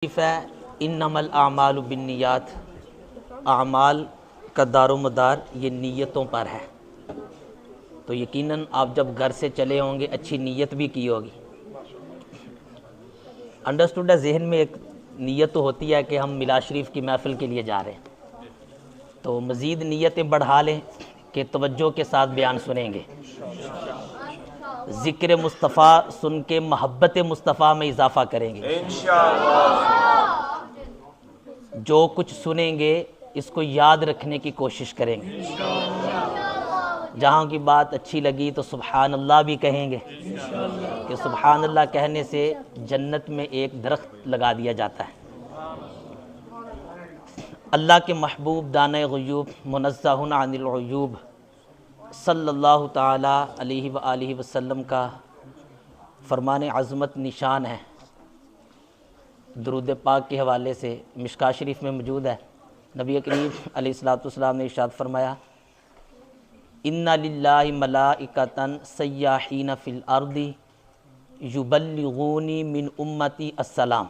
ہے انما الاعمال بالنیات، اعمال کا دار و مدار یہ نیتوں پر ہے۔ تو یقیناً آپ جب گھر سے چلے ہوں گے اچھی نیت بھی کی ہوگی۔ انڈرسٹوڈ ہے، ذہن میں ایک نیت تو ہوتی ہے کہ ہم میلاد شریف کی محفل کے لیے جا رہے ہیں، تو مزید نیتیں بڑھا لیں کہ توجہ کے ساتھ بیان سنیں گے، ذکر مصطفیٰ سن کے محبت مصطفیٰ میں اضافہ کریں گے انشاءاللہ۔ جو کچھ سنیں گے اس کو یاد رکھنے کی کوشش کریں گے، جہاں کی بات اچھی لگی تو سبحان اللہ بھی کہیں گے کہ سبحان اللہ کہنے سے جنت میں ایک درخت لگا دیا جاتا ہے۔ اللہ کے محبوب دانۂ غیوب منزہ عن العیوب صلی اللہ تعالی علیہ وآلہ وسلم کا فرمان عظمت نشان ہے، درود پاک کے حوالے سے مشکاہ شریف میں موجود ہے۔ نبی کریم علیہ الصلوۃ والسلام نے ارشاد فرمایا، ان للہ ملائکۃ سیاحین فی الارض یبلغونی من امتی السلام۔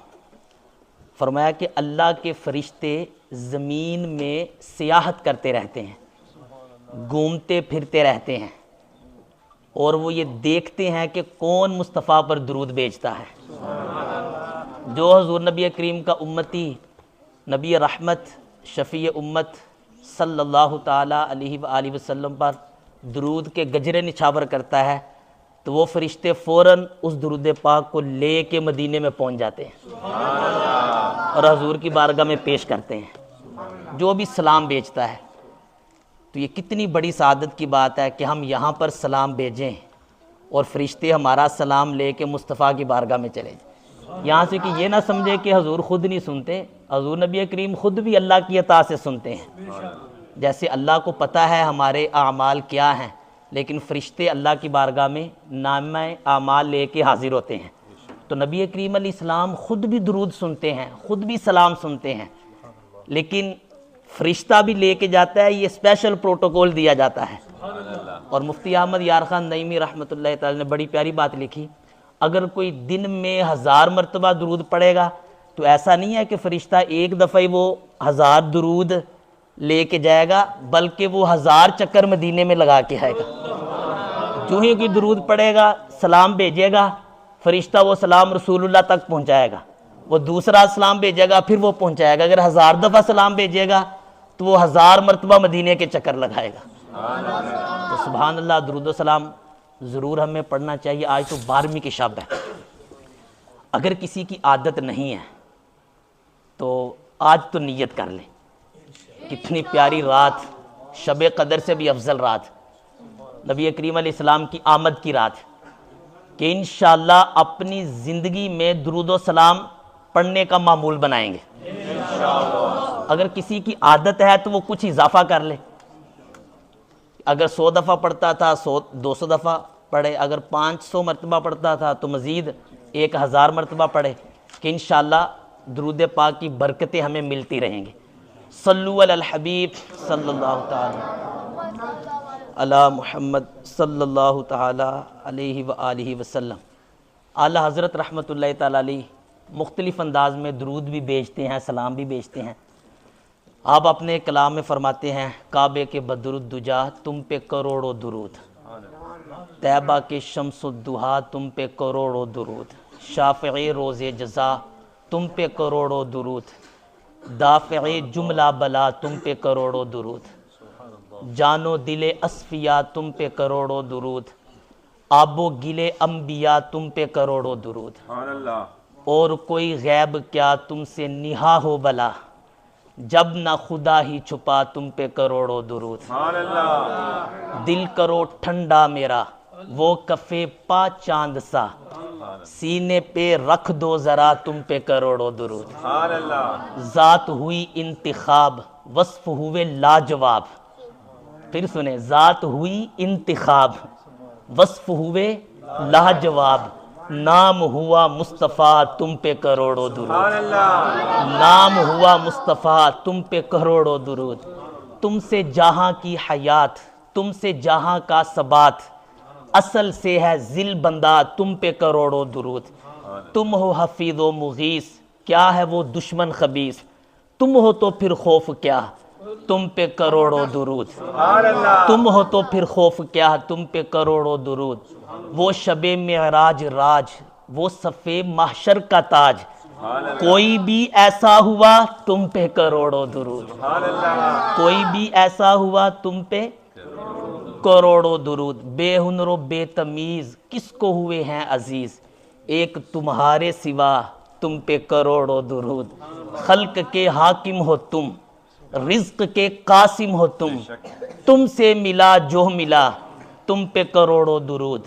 فرمایا کہ اللہ کے فرشتے زمین میں سیاحت کرتے رہتے ہیں، گھومتے پھرتے رہتے ہیں، اور وہ یہ دیکھتے ہیں کہ کون مصطفیٰ پر درود بھیجتا ہے۔ جو حضور نبی کریم کا امتی، نبی رحمت، شفیع امت صلی اللہ تعالی علیہ وآلہ وسلم پر درود کے گجرے نچھاور کرتا ہے تو وہ فرشتے فوراً اس درود پاک کو لے کے مدینے میں پہنچ جاتے ہیں اور حضور کی بارگاہ میں پیش کرتے ہیں جو بھی سلام بھیجتا ہے۔ تو یہ کتنی بڑی سعادت کی بات ہے کہ ہم یہاں پر سلام بھیجیں اور فرشتے ہمارا سلام لے کے مصطفیٰ کی بارگاہ میں چلے جائیں۔ یہاں سے کہ یہ نہ سمجھے کہ حضور خود نہیں سنتے، حضور نبی کریم خود بھی اللہ کی عطا سے سنتے ہیں۔ جیسے اللہ کو پتہ ہے ہمارے اعمال کیا ہیں، لیکن فرشتے اللہ کی بارگاہ میں نامہ اعمال لے کے حاضر ہوتے ہیں۔ تو نبی کریم علیہ السلام خود بھی درود سنتے ہیں، خود بھی سلام سنتے ہیں، لیکن فرشتہ بھی لے کے جاتا ہے، یہ اسپیشل پروٹوکول دیا جاتا ہے۔ اور مفتی احمد یار خان نعیمی رحمۃ اللہ تعالی نے بڑی پیاری بات لکھی، اگر کوئی دن میں 1000 مرتبہ درود پڑھے گا تو ایسا نہیں ہے کہ فرشتہ ایک دفعہ ہی وہ 1000 درود لے کے جائے گا، بلکہ وہ 1000 چکر مدینے میں لگا کے آئے گا۔ جو ہی کوئی درود پڑھے گا، سلام بھیجے گا، فرشتہ وہ سلام رسول اللہ تک پہنچائے گا، وہ دوسرا سلام بھیجے گا، پھر وہ پہنچائے گا۔ اگر 1000 دفعہ سلام بھیجے گا تو وہ 1000 مرتبہ مدینے کے چکر لگائے گا۔ تو سبحان اللہ، درود و سلام ضرور ہمیں پڑھنا چاہیے۔ آج تو 12ویں کی شب ہے، اگر کسی کی عادت نہیں ہے تو آج تو نیت کر لیں۔ کتنی پیاری رات، شب قدر سے بھی افضل رات، نبی کریم علیہ السلام کی آمد کی رات، کہ انشاءاللہ اپنی زندگی میں درود و سلام پڑھنے کا معمول بنائیں گے۔ اگر کسی کی عادت ہے تو وہ کچھ اضافہ کر لے، اگر 100 دفعہ پڑھتا تھا 200 دفعہ پڑھے، اگر 500 مرتبہ پڑھتا تھا تو مزید 1000 مرتبہ پڑھے، کہ انشاءاللہ درود پاک کی برکتیں ہمیں ملتی رہیں گی۔ صلو علی الحبیب صلی اللہ تعالی علی محمد صلی اللہ تعالی علیہ وآلہ وسلم۔ اعلی حضرت رحمۃ اللہ تعالی علیہ مختلف انداز میں درود بھی بھیجتے ہیں، سلام بھی بھیجتے ہیں۔ آپ اپنے کلام میں فرماتے ہیں، کعبے کے بدر الدجا تم پہ کروڑوں درود، طیبہ کے شمس الضحیٰ تم پہ کروڑوں درود، شافع روز جزا تم پہ کروڑوں درود، دافع جملہ بلا تم پہ کروڑوں درود، جان و دل اصفیاء تم پہ کروڑوں درود، آب و گل انبیاء تم پہ کروڑوں درود، اور کوئی غیب کیا تم سے نہا ہو بلا، جب نہ خدا ہی چھپا تم پہ کروڑوں درود، دل کرو ٹھنڈا میرا وہ کفے پا چاند سا، سینے پہ رکھ دو ذرا تم پہ کروڑوں درود، ذات ہوئی انتخاب وصف ہوئے لاجواب، پھر سنیں، ذات ہوئی انتخاب وصف ہوئے لاجواب، نام ہوا مصطفیٰ تم پہ کروڑوں درود، نام ہوا مصطفیٰ تم پہ کروڑوں درود، تم سے جہاں کی حیات، تم سے جہاں کا ثبات، اصل سے ہے ذل بندہ تم پہ کروڑوں درود، تم ہو حفیظ و مغیث کیا ہے وہ دشمن خبیث، تم ہو تو پھر خوف کیا، تم پہ کروڑوں درود، تم ہو تو پھر خوف کیا، تم پہ کروڑوں درود، وہ شب معراج راج، وہ صف محشر کا تاج، کوئی بھی ایسا ہوا تم پہ کروڑوں درود، کوئی بھی ایسا ہوا تم پہ کروڑوں درود، بے ہنر و بے تمیز کس کو ہوئے ہیں عزیز، ایک تمہارے سوا تم پہ کروڑوں درود، خلق کے حاکم ہو تم، رزق کے قاسم ہو تم سے ملا جو ملا تم پہ کروڑوں درود،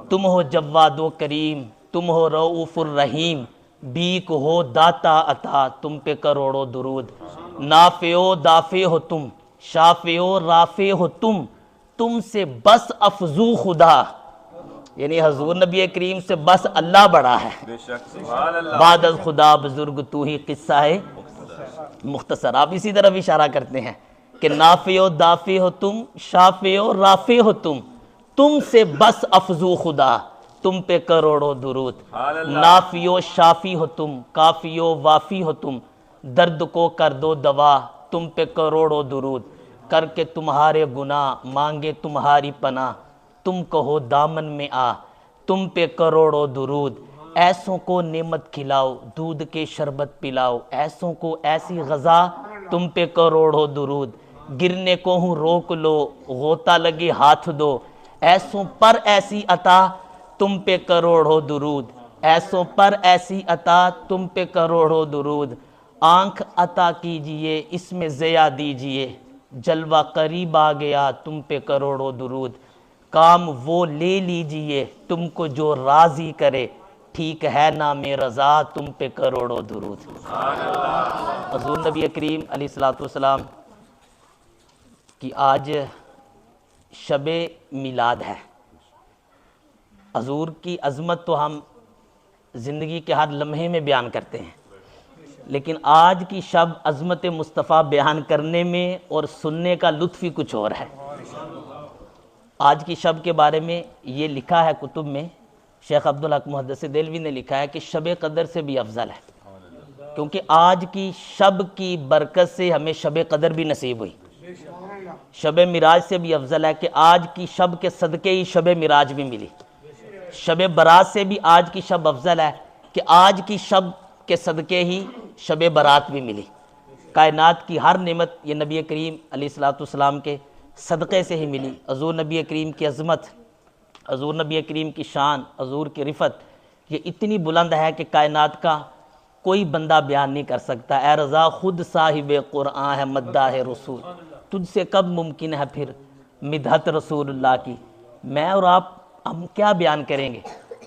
تم ہو جواد و کریم، تم ہو رؤوف الرحیم، بیک ہو داتا عطا تم پہ کروڑوں درود، نافع و دافع ہو تم، شافع و رافع ہو تم سے بس افزو خدا، یعنی حضور نبی کریم سے بس اللہ بڑا ہے، بعد از خدا بزرگ تو ہی قصہ ہے مختصر۔ آپ اسی طرف اشارہ کرتے ہیں کہ نافع و دافع ہو تم، شافع و رافع ہو تم سے بس افزو خدا تم پہ کروڑوں درود، نافع و شافی ہو تم، کافی و وافی ہو تم، درد کو کر دو دوا تم پہ کروڑوں درود، کر کے تمہارے گناہ مانگے تمہاری پناہ، تم کہو دامن میں آ تم پہ کروڑوں درود، ایسوں کو نعمت کھلاؤ دودھ کے شربت پلاؤ، ایسوں کو ایسی غذا تم پہ کروڑوں درود، گرنے کو ہوں روک لو غوطہ لگے ہاتھ دو، ایسوں پر ایسی عطا تم پہ کروڑوں درود، ایسوں پر ایسی عطا تم پہ کروڑوں درود، آنکھ عطا کیجئے اس میں ضیا دیجئے، جلوہ قریب آ گیا تم پہ کروڑوں درود، کام وہ لے لیجئے تم کو جو راضی کرے، ٹھیک ہے نام رضا تم پہ کروڑوں درود۔ حضور نبی کریم علیہ السلام کی آج شب میلاد ہے۔ حضور کی عظمت تو ہم زندگی کے ہر لمحے میں بیان کرتے ہیں، لیکن آج کی شب عظمت مصطفیٰ بیان کرنے میں اور سننے کا لطف ہی کچھ اور ہے۔ آج کی شب کے بارے میں یہ لکھا ہے کتب میں، شیخ عبدالحق محدث دہلوی نے لکھا ہے کہ شب قدر سے بھی افضل ہے، کیونکہ آج کی شب کی برکت سے ہمیں شب قدر بھی نصیب ہوئی۔ شب معراج سے بھی افضل ہے کہ آج کی شب کے صدقے ہی شب معراج بھی ملی۔ شب برات سے بھی آج کی شب افضل ہے کہ آج کی شب کے صدقے ہی شب برات بھی ملی۔ کائنات کی ہر نعمت یہ نبی کریم علیہ السلام کے صدقے سے ہی ملی۔ حضور نبی کریم کی عظمت، حضور نبی کریم کی شان، حضور کی رفت یہ اتنی بلند ہے کہ کائنات کا کوئی بندہ بیان نہیں کر سکتا۔ اے رضا خود صاحب قرآن ہے مداح رسول، تجھ سے کب ممکن ہے پھر مدحت رسول اللہ کی۔ میں اور آپ ہم کیا بیان کریں گے؟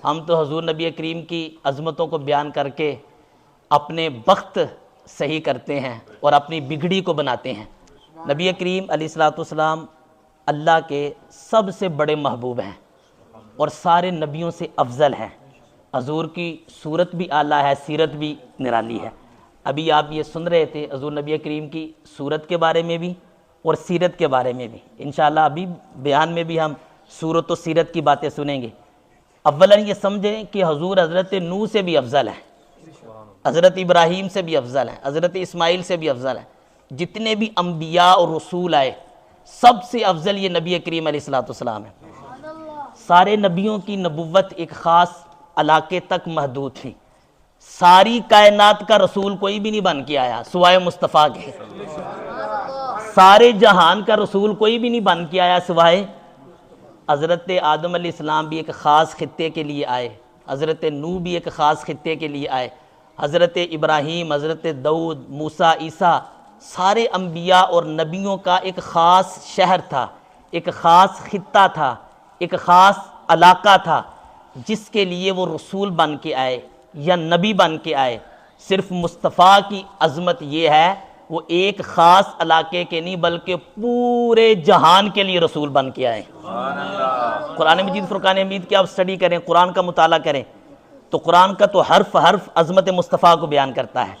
ہم تو حضور نبی کریم کی عظمتوں کو بیان کر کے اپنے بخت صحیح کرتے ہیں اور اپنی بگڑی کو بناتے ہیں۔ نبی کریم علیہ السلام اللہ کے سب سے بڑے محبوب ہیں اور سارے نبیوں سے افضل ہیں۔ حضور کی صورت بھی اعلیٰ ہے، سیرت بھی نرالی ہے۔ ابھی آپ یہ سن رہے تھے حضور نبی کریم کی صورت کے بارے میں بھی اور سیرت کے بارے میں بھی۔ انشاءاللہ ابھی بیان میں بھی ہم صورت و سیرت کی باتیں سنیں گے۔ اولاً یہ سمجھیں کہ حضور حضرت نوح سے بھی افضل ہے، حضرت ابراہیم سے بھی افضل ہے، حضرت اسماعیل سے بھی افضل ہے۔ جتنے بھی انبیاء اور رسول آئے سب سے افضل یہ نبی کریم علیہ السلام ہے۔ سارے نبیوں کی نبوت ایک خاص علاقے تک محدود تھی۔ ساری کائنات کا رسول کوئی بھی نہیں بن کے آیا سوائے مصطفیٰ کے۔ سارے جہان کا رسول کوئی بھی نہیں بن کے آیا سوائے حضرت آدم علیہ السلام بھی ایک خاص خطے کے لیے آئے، حضرت نوح بھی ایک خاص خطے کے لیے آئے، حضرت ابراہیم، حضرت داؤد، موسیٰ، عیسیٰ، سارے انبیاء اور نبیوں کا ایک خاص شہر تھا، ایک خاص خطہ تھا، ایک خاص علاقہ تھا جس کے لیے وہ رسول بن کے آئے یا نبی بن کے آئے۔ صرف مصطفیٰ کی عظمت یہ ہے وہ ایک خاص علاقے کے نہیں بلکہ پورے جہان کے لیے رسول بن کے آئے۔ قرآن مجید فرقان حمید کی آپ سٹڈی کریں، قرآن کا مطالعہ کریں تو قرآن کا تو حرف حرف عظمت مصطفیٰ کو بیان کرتا ہے۔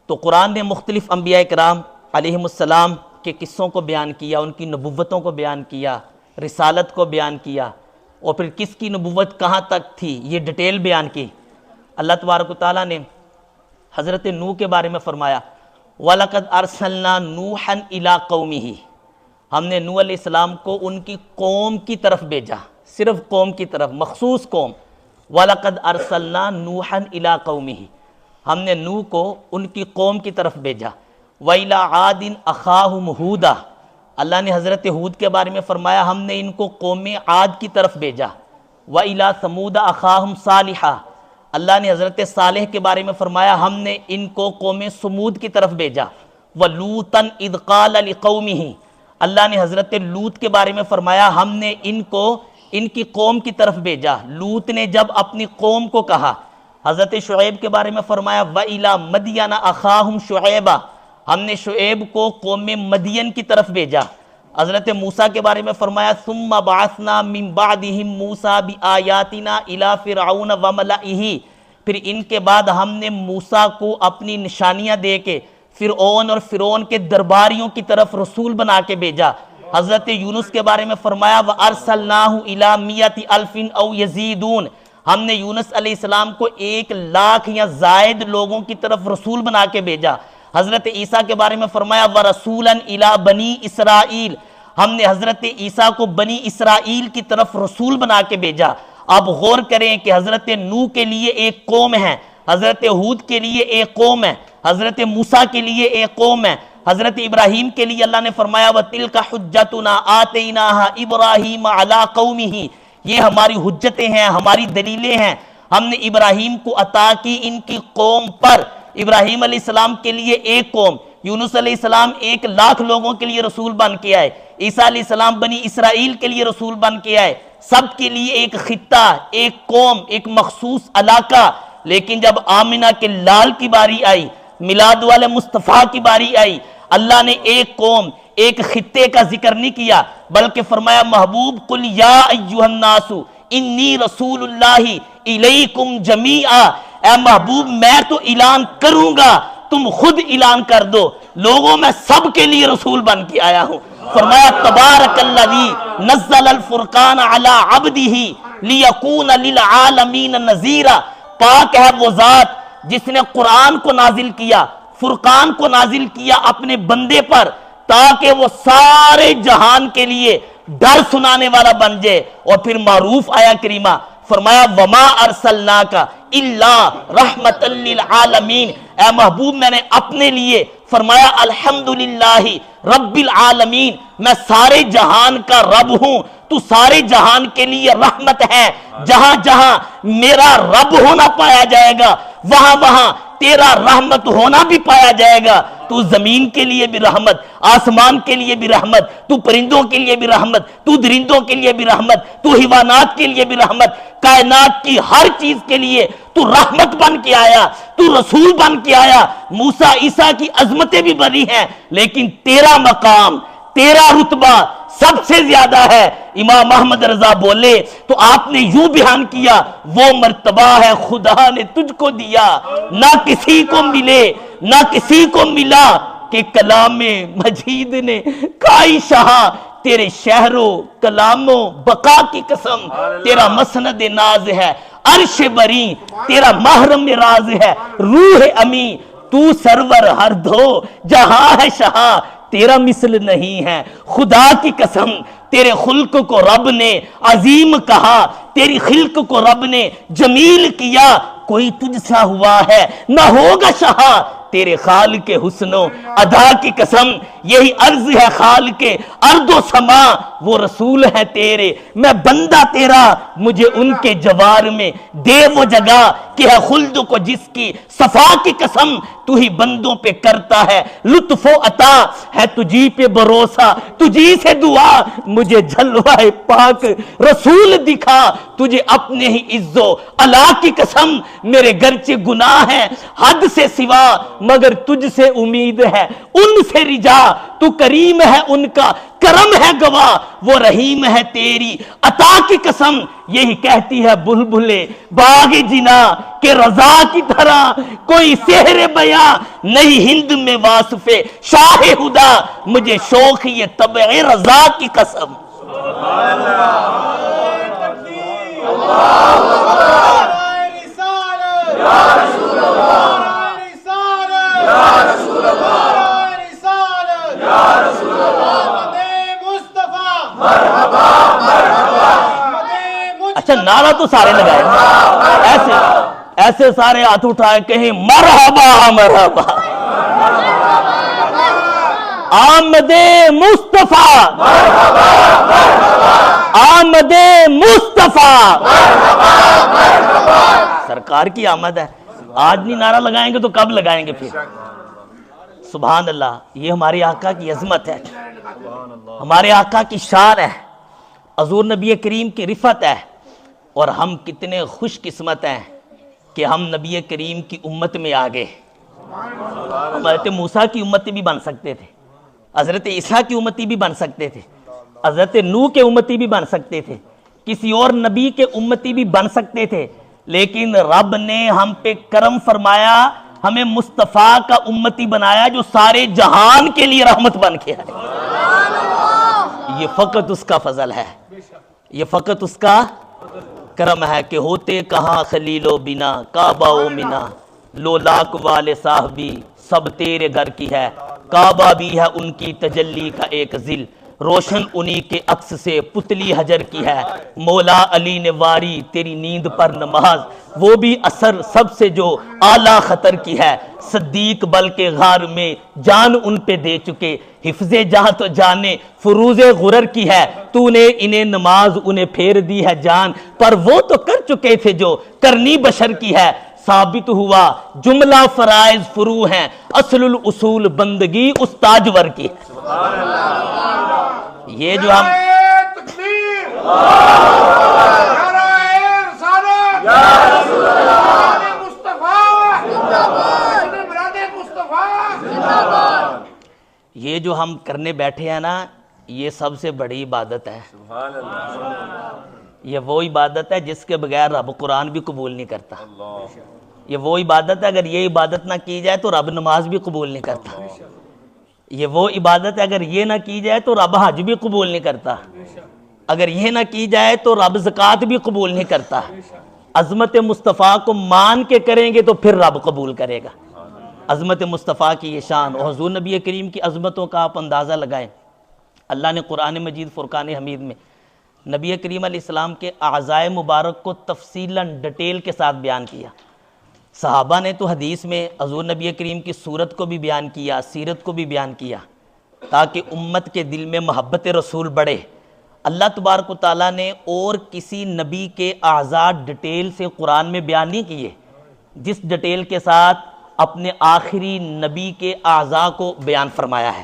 تو قرآن نے مختلف انبیاء کرام علیہم السلام کے قصوں کو بیان کیا، ان کی نبوتوں کو بیان کیا، رسالت کو بیان کیا، اور پھر کس کی نبوت کہاں تک تھی یہ ڈیٹیل بیان کی۔ اللہ تبارک و تعالیٰ نے حضرت نوح کے بارے میں فرمایا وَلَقَدْ أَرْسَلْنَا نُوحًا إِلَىٰ قَوْمِهِ، ہم نے نوح علیہ السلام کو ان کی قوم کی طرف بھیجا، صرف قوم کی طرف، مخصوص قوم. وَلَقَدْ أَرْسَلْنَا نُوحًا إِلَىٰ قَوْمِهِ، ہم نے نوح کو ان کی قوم کی طرف بھیجا. وَإِلَىٰ عَادٍ أَخَاهُمْ هُودًا، اللہ نے حضرت ہود کے بارے میں فرمایا ہم نے ان کو قوم عاد کی طرف بھیجا. وَإِلَىٰ ثَمُودَ أَخَاهُمْ صَالِحًا، اللہ نے حضرت صالح کے بارے میں فرمایا ہم نے ان کو قوم سمود کی طرف بھیجا. وَلُوطًا إِذْ قَالَ لِقَوْمِهِ، اللہ نے حضرت لوط کے بارے میں فرمایا ہم نے ان کو ان کی قوم کی طرف بھیجا. لوط نے جب اپنی قوم کو کہا. حضرت شعیب کے بارے میں فرمایا وَإِلَىٰ مَدْيَنَ أَخَاهُمْ شُعَيْبًا، ہم نے شعیب کو قوم مدین کی طرف بھیجا. حضرت موسیٰ کے بارے میں فرمایا ثُمَّ بَعَثْنَا مِن بَعْدِهِمْ مُوسَىٰ بِآيَاتِنَا إِلَىٰ فِرْعَوْنَ وَمَلَئِهِ، پھر ان کے بعد ہم نے موسیٰ کو اپنی نشانیاں دے کے فرعون اور فرعون کے درباریوں کی طرف رسول بنا کے بھیجا. حضرت یونس کے بارے میں فرمایا وَأَرْسَلْنَاهُ إِلَىٰ مِئَةِ أَلْفٍ أَوْ يَزِيدُونَ، ہم نے یونس علیہ السلام کو 1,00,000 یا زائد لوگوں کی طرف رسول بنا کے بھیجا. حضرت عیسیٰ کے بارے میں فرمایا وَرَسُولًا إِلَىٰ بَنِي إِسْرَائِيل، ہم نے حضرت عیسیٰ کو بنی اسرائیل کی طرف رسول بنا کے بھیجا. آپ غور کریں کہ حضرت نوح کے لیے ایک قوم ہے، حضرت ہود کے لیے ایک قوم ہے، حضرت موسیٰ کے لیے ایک قوم ہے. حضرت ابراہیم کے لیے اللہ نے فرمایا وَتِلْكَ حُجَّتُنَا آتَيْنَاهَا إِبْرَاهِيمَ عَلَىٰ قَوْمِهِ، یہ ہماری حجتیں ہیں، ہماری دلیلیں ہیں، ہم نے ابراہیم کو عطا کی ان کی قوم پر. ابراہیم علیہ السلام کے لیے ایک قوم، یونس علیہ السلام 1,00,000 لوگوں کے لیے رسول بن کے آئے، عیسیٰ علیہ السلام بنی اسرائیل کے لیے رسول بن کے آئے، سب کے لیے ایک خطہ، ایک قوم، ایک مخصوص علاقہ. لیکن جب آمنہ کے لال کی باری آئی، میلاد والے مصطفیٰ کی باری آئی، اللہ نے ایک قوم، ایک خطے کا ذکر نہیں کیا، بلکہ فرمایا محبوب قل یا ایھا الناس انی رسول اللہ الیکم جمیعا، اے محبوب میں تو اعلان کروں گا، تم خود اعلان کر دو، لوگوں میں سب کے لیے رسول بن کے آیا ہوں. فرمایا تبارک الذی نزل الفرقان علی عبدہ لیکون للعالمین نذیرا، پاک ہے وہ ذات جس نے قرآن کو نازل کیا، فرقان کو نازل کیا اپنے بندے پر تاکہ وہ سارے جہان کے لیے ڈر سنانے والا بن جائے. اور پھر معروف آیا کریمہ فرمایا وما ارسلناک الا رحمتا للعالمین، اے محبوب میں نے اپنے لیے فرمایا الحمدللہ رب العالمین، میں سارے جہان کا رب ہوں، تو سارے جہان کے لیے رحمت ہے. جہاں جہاں میرا رب ہونا پایا جائے گا وہاں وہاں تیرا رحمت ہونا بھی پایا جائے گا. تو زمین کے لیے بھی رحمت، آسمان کے لیے بھی رحمت، تو پرندوں کے لیے بھی رحمت، تو درندوں کے لیے بھی رحمت، تو حیوانات کے لیے بھی رحمت، کائنات کی ہر چیز کے لیے تو رحمت بن کے آیا، تو رسول بن کے آیا. موسیٰ عیسیٰ کی عظمتیں بھی بڑی ہیں لیکن تیرا مقام، تیرا رتبہ سب سے زیادہ ہے. امام احمد رضا بولے تو آپ نے یوں بیان کیا وہ مرتبہ ہے خدا نے تجھ کو دیا، نہ کسی کو ملے نہ کسی کو ملا، کہ کلام مجید نے کائی شاہ، تیرے شہروں کلاموں بقا کی قسم تیرا مسند ناز ہے، عرش بری تیرا محرم راز ہے، روح امی تو سرور ہر دھو جہاں ہے شاہ، تیرا مثل نہیں ہے. خدا کی قسم تیرے خلق کو رب نے عظیم کہا، تیری خلق کو رب نے جمیل کیا، کوئی تجھ سا ہوا ہے نہ ہوگا شاہ، تیرے خالق حسن و ادا کی قسم یہی عرض ہے خالق ارض و سما، وہ رسول ہے تیرے میں بندہ تیرا، مجھے ان کے جوار میں دے وہ جگہ کہ ہے خلد کو جس کی صفا کی قسم، تو ہی بندوں پہ کرتا ہے لطف و عطا، ہے تجھی پہ بھروسہ تجھی سے دعا، مجھے جلوہ پاک رسول دکھا، تجھے اپنے ہی عز و علا کی قسم، میرے گرچہ گناہ ہیں حد سے سوا مگر تجھ سے امید ہے ان سے رجا، تو کریم ہے ان کا کرم ہے گواہ، وہ رحیم ہے تیری عطا کی قسم. یہی کہتی ہے بلبلے باغ جنا کہ رضا کی طرح کوئی سحر بیاں نہیں ہند میں واصف شاہ خدا، مجھے شوق یہ طبع رضا کی قسم. اچھا نعرہ تو سارے لگائے ایسے ایسے سارے ہاتھ اٹھائے کہیں مرحبا مرحبا آمد مصطفیٰ آمد مصطفیٰ سرکار کی آمد ہے. آج نہیں نعرہ لگائیں گے تو کب لگائیں گے پھر؟ سبحان اللہ. یہ ہمارے آقا کی عظمت ہے, ہمارے آقا کی شان ہے, حضور نبی کریم کی رفعت ہے. اور ہم کتنے خوش قسمت ہیں کہ ہم نبی کریم کی امت میں آ گئے. حضرت موسیٰ کی امتی بھی بن سکتے تھے, حضرت عیسیٰ کی امتی بھی بن سکتے تھے, حضرت نوح کے امتی بھی بن سکتے تھے, کسی اور نبی کے امتی بھی بن سکتے تھے, لیکن رب نے ہم پہ کرم فرمایا, ہمیں مصطفیٰ کا امتی بنایا جو سارے جہان کے لیے رحمت بن کے آئے. یہ فقط اس کا فضل ہے, یہ فقط اس کا کرم ہے کہ ہوتے کہاں خلیل و بنا کعبہ و منا لو لاکھ والے صاحبی سب تیرے گھر کی ہے. کعبہ بھی ہے ان کی تجلی کا ایک ذل, روشن انہی کے عکس سے پتلی حجر کی ہے. مولا علی نے واری تیری نیند پر نماز, وہ بھی اثر سب سے جو اعلیٰ خطر کی ہے. صدیق بلکہ غار میں جان ان پہ دے چکے, حفظ جہاں تو جانے فروز غرر کی ہے. تو نے انہیں نماز انہیں پھیر دی ہے جان, پر وہ تو کر چکے تھے جو کرنی بشر کی ہے. ثابت ہوا جملہ فرائض فرو ہیں, اصل الاصول بندگی اس تاجور کی ہے. یہ جو ہم یہ جو ہم کرنے بیٹھے ہیں نا, یہ سب سے بڑی عبادت ہے. یہ وہ عبادت ہے جس کے بغیر رب قرآن بھی قبول نہیں کرتا. یہ وہ عبادت ہے اگر یہ عبادت نہ کی جائے تو رب نماز بھی قبول نہیں کرتا. یہ وہ عبادت ہے اگر یہ نہ کی جائے تو رب حج بھی قبول نہیں کرتا. اگر یہ نہ کی جائے تو رب زکوٰۃ بھی قبول نہیں کرتا. عظمت مصطفیٰ کو مان کے کریں گے تو پھر رب قبول کرے گا. عظمت مصطفیٰ کی یہ شان اور حضور نبی کریم کی عظمتوں کا آپ اندازہ لگائیں. اللہ نے قرآن مجید فرقان حمید میں نبی کریم علیہ السلام کے اعضائے مبارک کو تفصیلاً ڈیٹیل کے ساتھ بیان کیا. صحابہ نے تو حدیث میں حضور نبی کریم کی صورت کو بھی بیان کیا, سیرت کو بھی بیان کیا, تاکہ امت کے دل میں محبت رسول بڑھے. اللہ تبارک و تعالیٰ نے اور کسی نبی کے اعضاء ڈیٹیل سے قرآن میں بیان نہیں کیے جس ڈیٹیل کے ساتھ اپنے آخری نبی کے اعضاء کو بیان فرمایا ہے.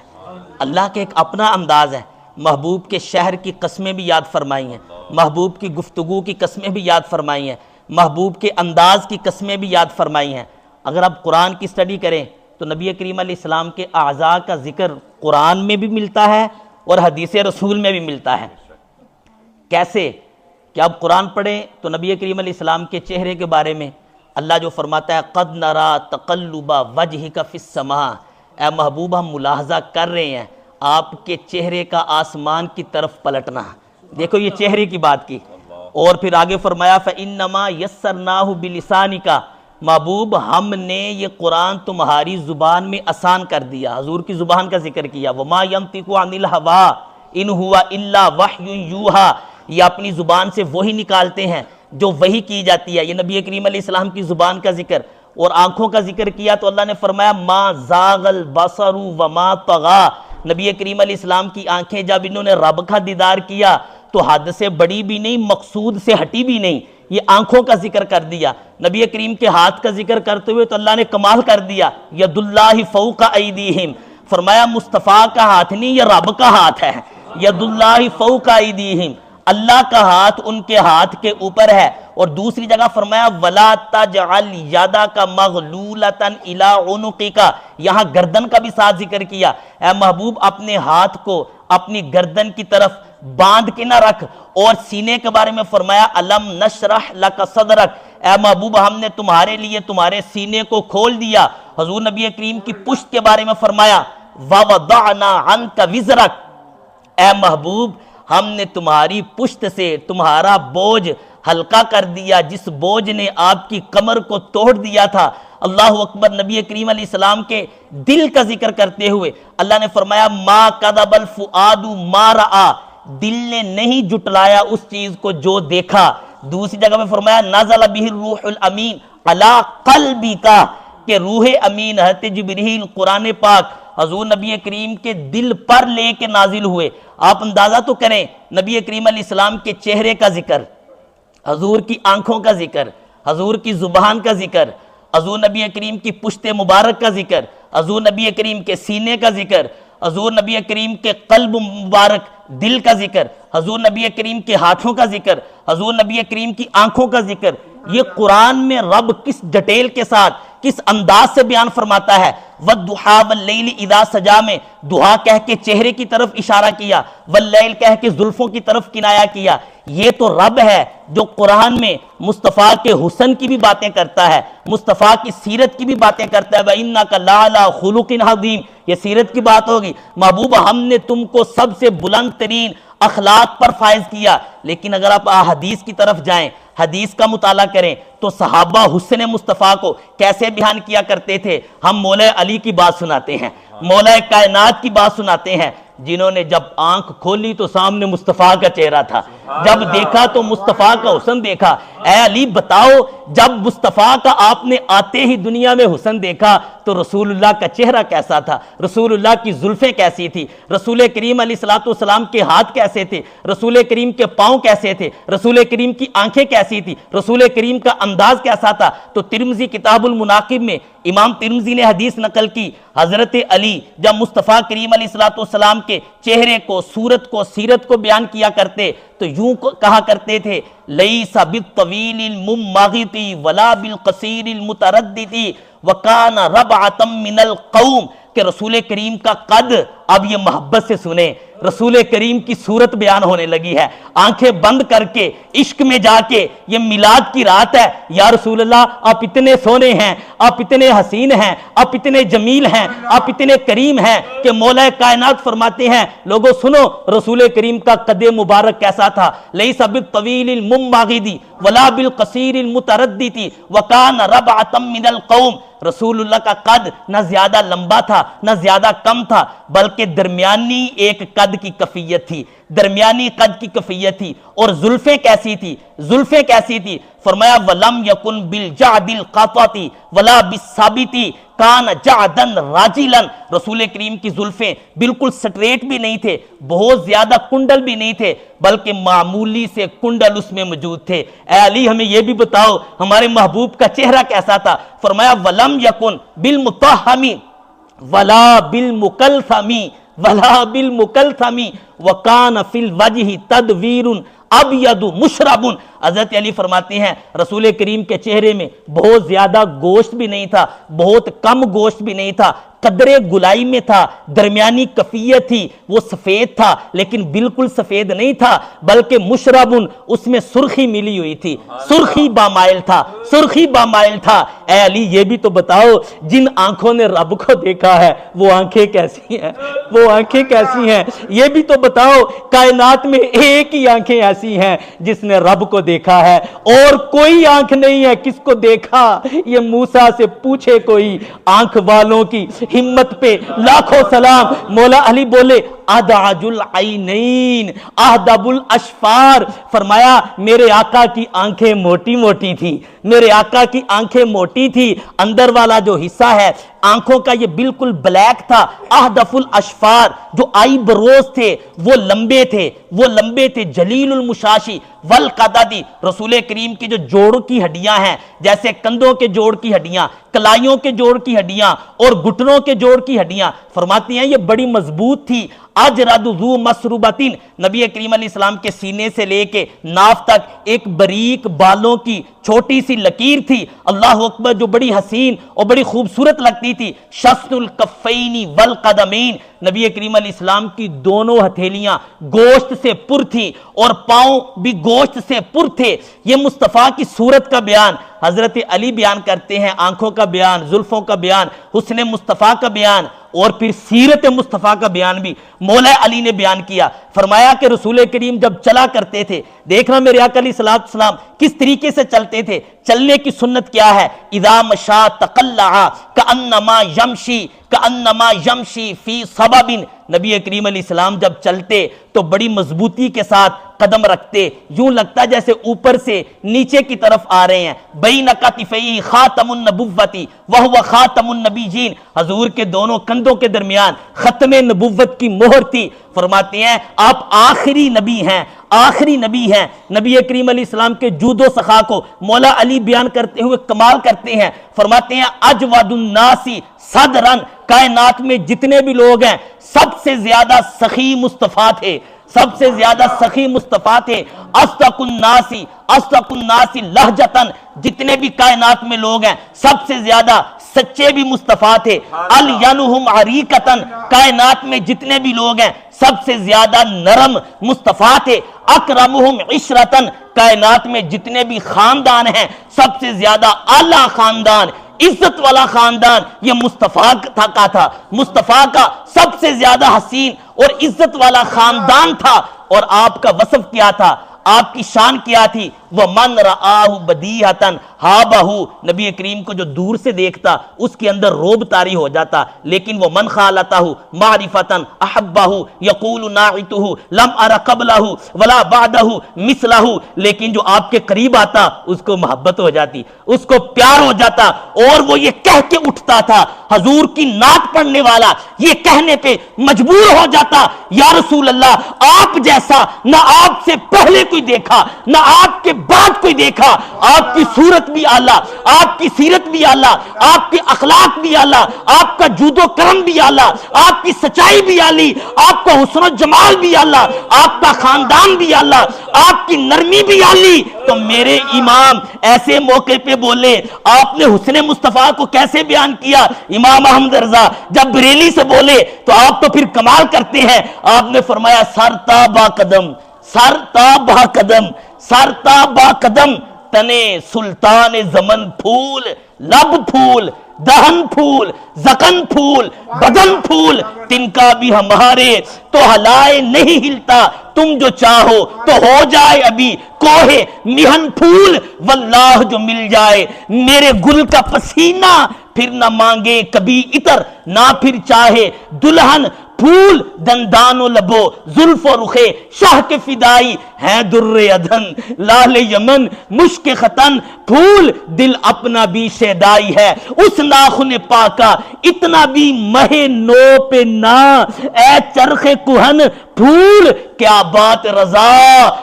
اللہ کے ایک اپنا انداز ہے. محبوب کے شہر کی قسمیں بھی یاد فرمائی ہیں, محبوب کی گفتگو کی قسمیں بھی یاد فرمائی ہیں, محبوب کے انداز کی قسمیں بھی یاد فرمائی ہیں. اگر آپ قرآن کی سٹڈی کریں تو نبی کریم علیہ السلام کے اعضاء کا ذکر قرآن میں بھی ملتا ہے اور حدیث رسول میں بھی ملتا ہے. کیسے کہ آپ قرآن پڑھیں تو نبی کریم علیہ السلام کے چہرے کے بارے میں اللہ جو فرماتا ہے قد نرا تقلب وجہک فی السماء, اے محبوب ہم ملاحظہ کر رہے ہیں آپ کے چہرے کا آسمان کی طرف پلٹنا. دیکھو یہ چہرے کی بات کی. اور پھر آگے فرمایا فَإِنَّمَا يَسَّرْنَاهُ بِلِسَانِكَ, محبوب ہم نے یہ قرآن تمہاری زبان میں آسان کر دیا. حضور کی زبان کا ذکر کیا. وَمَا يَنطِقُ عَنِ الْهَوَىٰ إِنْ هُوَ إِلَّا وَحْيٌ يُوحَىٰ, یہ اپنی زبان سے وہی نکالتے ہیں جو وہی کی جاتی ہے. یہ نبی کریم علیہ السلام کی زبان کا ذکر. اور آنکھوں کا ذکر کیا تو اللہ نے فرمایا ما زاغ البصر وما طغى, نبی کریم علیہ السلام کی آنکھیں جب انہوں نے رب کا دیدار کیا تو حد سے بڑی بھی نہیں, مقصود سے ہٹی بھی نہیں. یہ آنکھوں کا ذکر کر دیا. نبی کریم کے ہاتھ کا ذکر کرتے ہوئے تو اللہ نے کمال کر دیا. ید اللہ فوق ایدیہم, فرمایا مصطفیٰ کا ہاتھ نہیں یہ رب کا ہاتھ ہے. ید اللہ فوق ایدیہم, اللہ کا ہاتھ ان کے ہاتھ کے اوپر ہے. اور دوسری جگہ فرمایا وَلَا تَجْعَلْ يَدَكَ مَغْلُولَةً إِلَىٰ عُنُقِكَ, یہاں گردن کا بھی ساتھ ذکر کیا. اے محبوب اپنے ہاتھ کو اپنی گردن کی طرف باندھ کے نہ رکھ. اور سینے کے بارے میں فرمایا أَلَمْ نَشْرَحْ لَكَ صَدْرَكَ, اے محبوب ہم نے تمہارے لیے تمہارے سینے کو کھول دیا. حضور نبی کریم کی پشت کے بارے میں فرمایا وَوَضَعْنَا عَنْكَ وِزْرَكَ, اے محبوب ہم نے تمہاری پشت سے تمہارا بوجھ ہلکا کر دیا جس بوجھ نے آپ کی کمر کو توڑ دیا تھا۔ اللہ اکبر۔ نبی کریم علیہ السلام کے دل کا ذکر کرتے ہوئے اللہ نے فرمایا ما کذب الفؤاد ما رأى، دل نے نہیں جھٹلایا اس چیز کو جو دیکھا۔ دوسری جگہ میں فرمایا نزل بہ الروح الامین علی قلبک، کہ روح امین حضرت جبریل قرآن پاک حضور نبی کریم کے دل پر لے کے نازل ہوئے۔ آپ اندازہ تو کریں، نبی کریم علیہ السلام کے چہرے کا ذکر، حضور کی آنکھوں کا ذکر، حضور کی زبان کا ذکر، حضور نبی کریم کی پشت مبارک کا ذکر، حضور نبی کریم کے سینے کا ذکر، حضور نبی کریم کے قلب مبارک دل کا ذکر، حضور نبی کریم کے ہاتھوں کا ذکر، حضور نبی کریم کی آنکھوں کا ذکر۔ یہ قرآن میں رب کس ڈیٹیل کے ساتھ، کس انداز سے بیان فرماتا ہے۔ وَالضُّحَىٰ وَاللَّيْلِ اِذَا سَجَىٰ میں دہا کہہ کے چہرے کی طرف اشارہ کیا، واللیل کہہ کے زلفوں کی طرف کنایا کیا۔ یہ تو رب ہے جو قرآن میں مصطفیٰ کے حسن کی بھی باتیں کرتا ہے، مصطفیٰ کی سیرت کی بھی باتیں کرتا ہے۔ وَإِنَّكَ لَعَلَىٰ خُلُقٍ عَظِيمٍ، یہ سیرت کی بات ہوگی۔ محبوب ہم نے تم کو سب سے بلند ترین اخلاق پر فائز کیا۔ لیکن اگر آپ احادیث کی طرف جائیں، حدیث کا مطالعہ کریں تو صحابہ حسن مصطفیٰ کو کیسے بیان کیا کرتے تھے۔ ہم مولا علی کی بات سناتے ہیں، مولا کائنات کی بات سناتے ہیں، جنہوں نے جب آنکھ کھولی تو سامنے مصطفیٰ کا چہرہ تھا، جب دیکھا تو مصطفیٰ کا حسن دیکھا۔ اے علی بتاؤ، جب مصطفیٰ کا آپ نے آتے ہی دنیا میں حسن دیکھا تو رسول اللہ کا چہرہ کیسا تھا، رسول اللہ کی زلفیں کیسی تھی، رسول کریم علیہ السلام کے ہاتھ کیسے تھے، رسول کریم کے پاؤں کیسے تھے، رسول کریم کی آنکھیں کیسی تھی، رسول کریم کا انداز کیسا تھا۔ تو ترمذی کتاب المناقب میں امام ترمذی نے حدیث نقل کی، حضرت علی جب مصطفیٰ کریم علیہ السلام کے چہرے کو، صورت کو، سیرت کو بیان کیا کرتے تو یوں کہا کرتے تھے لیس بالطویل الممغط ولا بالقصیر المتردد وکان ربعۃ من القوم، کہ رسول کریم کا قد، اب یہ محبت سے سنیں، رسول کریم کی صورت بیان ہونے لگی ہے، آنکھیں بند کر کے عشق میں جا کے، یہ میلاد کی رات ہے، یا رسول اللہ آپ اتنے سونے ہیں، آپ اتنے حسین ہیں، آپ اتنے جمیل ہیں، آپ اتنے کریم ہیں کہ مولا کائنات فرماتے ہیں لوگوں سنو رسول کریم کا قد مبارک کیسا تھا۔ لیس بالطویل الممغد ولا بالقصیر المتردد وکان ربعۃ من القوم، رسول اللہ کا قد نہ زیادہ لمبا تھا نہ زیادہ کم تھا، بلکہ درمیانی ایک قد کی کیفیت تھی، درمیانی قد کی کیفیت تھی۔ اور زلفیں کیسی تھی، زلفیں کیسی تھی؟ فرمایا وَلَمْ يَكُنْ بِالْجَعْدِ الْقَاطَةِ وَلَا بِالثَّابِتِ کان جعدن راجلن، رسول کریم کی زلفیں بالکل سٹریٹ بھی نہیں تھے، بہت زیادہ کنڈل بھی نہیں تھے، بلکہ معمولی سے کنڈل اس میں موجود تھے۔ اے علی ہمیں یہ بھی بتاؤ ہمارے محبوب کا چہرہ کیسا تھا؟ فرمایا وَلَمْ يَكُنْ بِالْمُطَّهَّمِ وَلَا بِالْمُكَلْثَمِ وَلَا بِالْمُكَلْثَمِ وَكَانَ فِي الْوَجْهِ تَدْوِيرٌ ابید مشرب، حضرت علی فرماتے ہیں رسول کریم کے چہرے میں بہت زیادہ گوشت بھی نہیں تھا، بہت کم گوشت بھی نہیں تھا، قدرے گلائی میں تھا، درمیانی کفیت تھی، وہ سفید تھا لیکن بالکل سفید نہیں تھا، بلکہ مشربن، اس میں سرخی ملی ہوئی تھی، سرخی بامائل تھا، سرخی بامائل تھا۔ اے علی یہ بھی تو بتاؤ جن آنکھوں نے رب کو دیکھا ہے وہ آنکھیں کیسی ہیں، وہ آنکھیں کیسی ہیں؟ یہ بھی تو بتاؤ کائنات میں ایک ہی آنکھیں ایسی ہیں جس نے رب کو دیکھا ہے، اور کوئی آنکھ نہیں ہے کس کو دیکھا۔ یہ موسیٰ سے پوچھے کوئی، آنکھ والوں کی ہمت پہ لاکھوں سلام۔ مولا علی بولے ادعج العینین اہدب الاشفار، فرمایا میرے آقا کی آنکھیں موٹی موٹی تھی، میرے آقا کی آنکھیں موٹی تھی، اندر والا جو حصہ ہے آنکھوں کا یہ بالکل بلیک تھا، اہدف الاشفار، جو آئی بروز تھے وہ لمبے تھے، وہ لمبے تھے، جلیل المشاشی والقددی، رسول کریم کی جو جوڑ کی ہڈیاں ہیں جیسے کندھوں کے جوڑ کی ہڈیاں، کلائیوں کے جوڑ کی ہڈیاں اور گھٹنوں کے جوڑ کی ہڈیاں، فرماتی ہیں یہ بڑی مضبوط تھی۔ اجرد ذو مسروبتین، نبی کریم علیہ السلام کے سینے سے لے کے ناف تک ایک باریک بالوں کی چھوٹی سی لکیر تھی، اللہ اکبر، جو بڑی حسین اور بڑی خوبصورت لگتی تھی۔ شسن الکفین والقدمین، نبی کریم علیہ السلام کی دونوں ہتھیلیاں گوشت سے پر تھی اور پاؤں بھی گوشت سے پر تھے۔ یہ مصطفیٰ کی صورت کا بیان حضرت علی بیان کرتے ہیں، آنکھوں کا بیان، زلفوں کا بیان، حسن مصطفیٰ کا بیان۔ اور پھر سیرت مصطفیٰ کا بیان بھی مولا علی نے بیان کیا. فرمایا کہ رسول کریم جب چلا کرتے تھے، دیکھنا میرے آقا علیہ السلام کس طریقے سے چلتے تھے. چلنے کی سنت کیا ہے؟ اذا مشا تقلع کانما یمشی فی صبب. نبی کریم علیہ السلام جب چلتے تو بڑی مضبوطی کے ساتھ قدم رکھتے، یوں لگتا جیسے اوپر سے نیچے کی طرف آ رہے ہیں. بین کتفیہ خاتم النبوۃ وہو خاتم النبیین، حضور کے دونوں کندھوں کے درمیان ختم نبوت کی مہر تھی. فرماتے ہیں آپ آخری نبی ہیں، آخری نبی ہیں. نبی کریم علیہ السلام کے جود و سخا کو مولا علی بیان کرتے ہوئے کمال کرتے ہیں. فرماتے ہیں اجود الناس صدرن، کائنات میں جتنے بھی لوگ ہیں سب سے زیادہ سخی مصطفیٰ تھے، سب سے زیادہ سخی مصطفیٰ تھے. اصدق الناس لہجتن، جتنے بھی کائنات میں لوگ ہیں سب سے زیادہ سچے بھی مصطفیٰ تھے. الینہم عریقتن، کائنات میں جتنے بھی لوگ ہیں سب سے زیادہ نرم مصطفیٰ تھے. اکرمہم عشرتن، کائنات میں جتنے بھی خاندان ہیں سب سے زیادہ اعلیٰ خاندان، عزت والا خاندان یہ مصطفیٰ کا تھا. مصطفیٰ کا سب سے زیادہ حسین اور عزت والا خاندان تھا. اور آپ کا وصف کیا تھا؟ آپ کی شان کیا تھی؟ وَمَنْ رَآهُ بَدِيهَةً هَابَهُ، نبی کریم کو جو دور سے دیکھتا اس کے اندر روب طاری ہو جاتا. لیکن وَمَنْ خَالَتَهُ مَعْرِفَةً أَحَبَّهُ يَقُولُ نَاعِتُهُ لَمْ أَرَ قَبْلَهُ وَلَا بَعْدَهُ مِثْلَهُ، لیکن جو آپ کے قریب آتا اس کو محبت ہو جاتی، اس کو پیار ہو جاتا. اور وہ یہ کہہ کے اٹھتا تھا، حضور کی نعت پڑھنے والا یہ کہنے پہ مجبور ہو جاتا، یا رسول اللہ آپ جیسا نہ آپ سے پہلے کوئی دیکھا نہ آپ کے بعد کوئی دیکھا. آپ کی صورت بھی اعلیٰ، آپ کی سیرت بھی اعلیٰ، آپ کے اخلاق بھی اعلیٰ، آپ کا جود و کرم بھی اعلیٰ، آپ کی سچائی بھی اعلیٰ، آپ کا حسن و جمال بھی اعلیٰ، آپ کا خاندان بھی اعلیٰ، آپ کی نرمی بھی اعلیٰ. تو میرے امام ایسے موقع پہ بولے، آپ نے حسن مصطفیٰ کو کیسے بیان کیا؟ امام احمد رضا جب بریلی سے بولے تو آپ تو پھر کمال کرتے ہیں. آپ نے فرمایا سر تا با قدم، سر تا با قدم، سر تا با قدم، تنے سلطان زمن پھول، لب پھول، دہن پھول، زکن پھول، بدن پھول، تن کا بھی ہمارے تو ہلائے نہیں ہلتا. تم جو چاہو تو ہو جائے ابھی کوہ مہن پھول. واللہ جو مل جائے میرے گل کا پسینہ، پھر نہ مانگے کبھی عطر نہ پھر چاہے دلہن پھول. دندان و لبو زلف و رخے شاہ کے فدائی ہیں در ادھن، لال یمن مشک ختن پھول. دل اپنا بھی شیدائی ہے اس ناخن پاکا، اتنا بھی مہ نو پہ نا اے چرخ کہن پھول. کیا بات رضا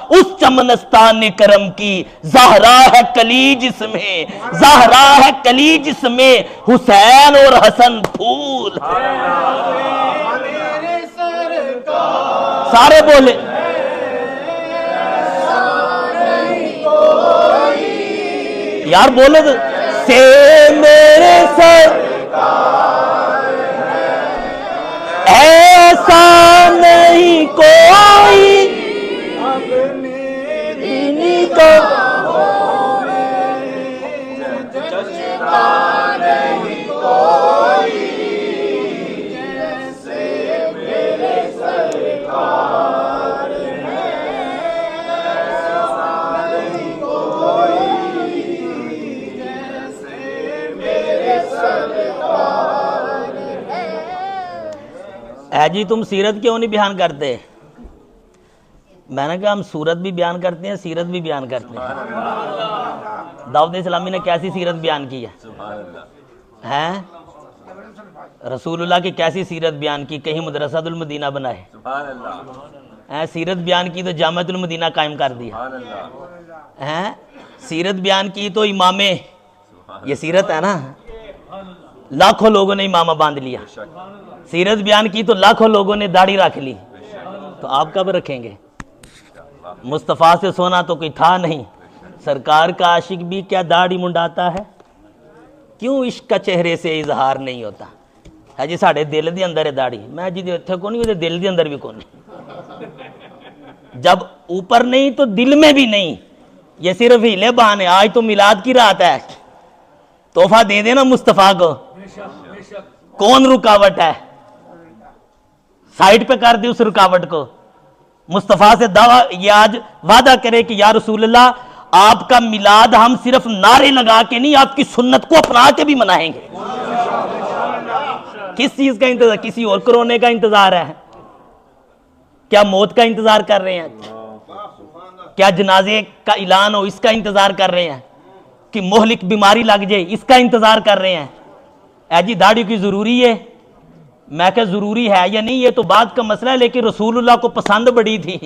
اس چمنستان کرم کی، زہرا ہے کلی جس میں، زہرا ہے کلی جس میں حسین اور حسن پھول. سارے بولے یار، بولے تو سے میرے سر ایسا نہیں کوئی انہی کو جی تم سیرت کیوں نہیں بیان کرتے؟ میں نے کہا ہم سورت بھی بیان کرتے ہیں، سیرت بھی بیان کرتے ہیں. دعوت اسلامی نے کیسی سیرت بیان کی ہے؟ رسول اللہ کی کیسی سیرت بیان کی؟ کہیں مدرسہ المدینہ بنائے، سیرت بیان کی تو جامعۃ المدینہ قائم کر دیا. سیرت بیان کی تو امام، یہ سیرت ہے نا، لاکھوں لوگوں نے امامہ باندھ لیا. سیرت بیان کی تو لاکھوں لوگوں نے داڑھی رکھ لی، تو آپ کب رکھیں گے؟ مصطفیٰ سے سونا تو کوئی تھا نہیں. سرکار کا عاشق بھی کیا داڑھی منڈاتا ہے؟ کیوں عشق کا چہرے سے اظہار نہیں ہوتا ہے؟ جی ساڑھے دل دے اندر ہے داڑھی، میں جی اتھے کو نہیں، دل دے اندر بھی کو نہیں. جب اوپر نہیں تو دل میں بھی نہیں. یہ صرف ہیلے بہانے. آج تو میلاد کی رات ہے، تحفہ دے دینا مصطفیٰ کو، کون رکاوٹ ہے؟ سائڈ پہ کر دی اس رکاوٹ کو. مصطفیٰ سے دعویٰ یہ آج وعدہ کرے کہ یا رسول اللہ آپ کا میلاد ہم صرف نعرے لگا کے نہیں، آپ کی سنت کو اپنا کے بھی منائیں گے. کس چیز کا انتظار؟ کسی اور کرونے کا انتظار ہے؟ کیا موت کا انتظار کر رہے ہیں؟ کیا جنازے کا اعلان ہو اس کا انتظار کر رہے ہیں؟ کہ مہلک بیماری لگ جائے اس کا انتظار کر رہے ہیں؟ اے جی داڑھی کی ضروری ہے؟ میں کہ ضروری ہے یا نہیں یہ تو بات کا مسئلہ ہے، لیکن رسول اللہ کو پسند بڑی تھی.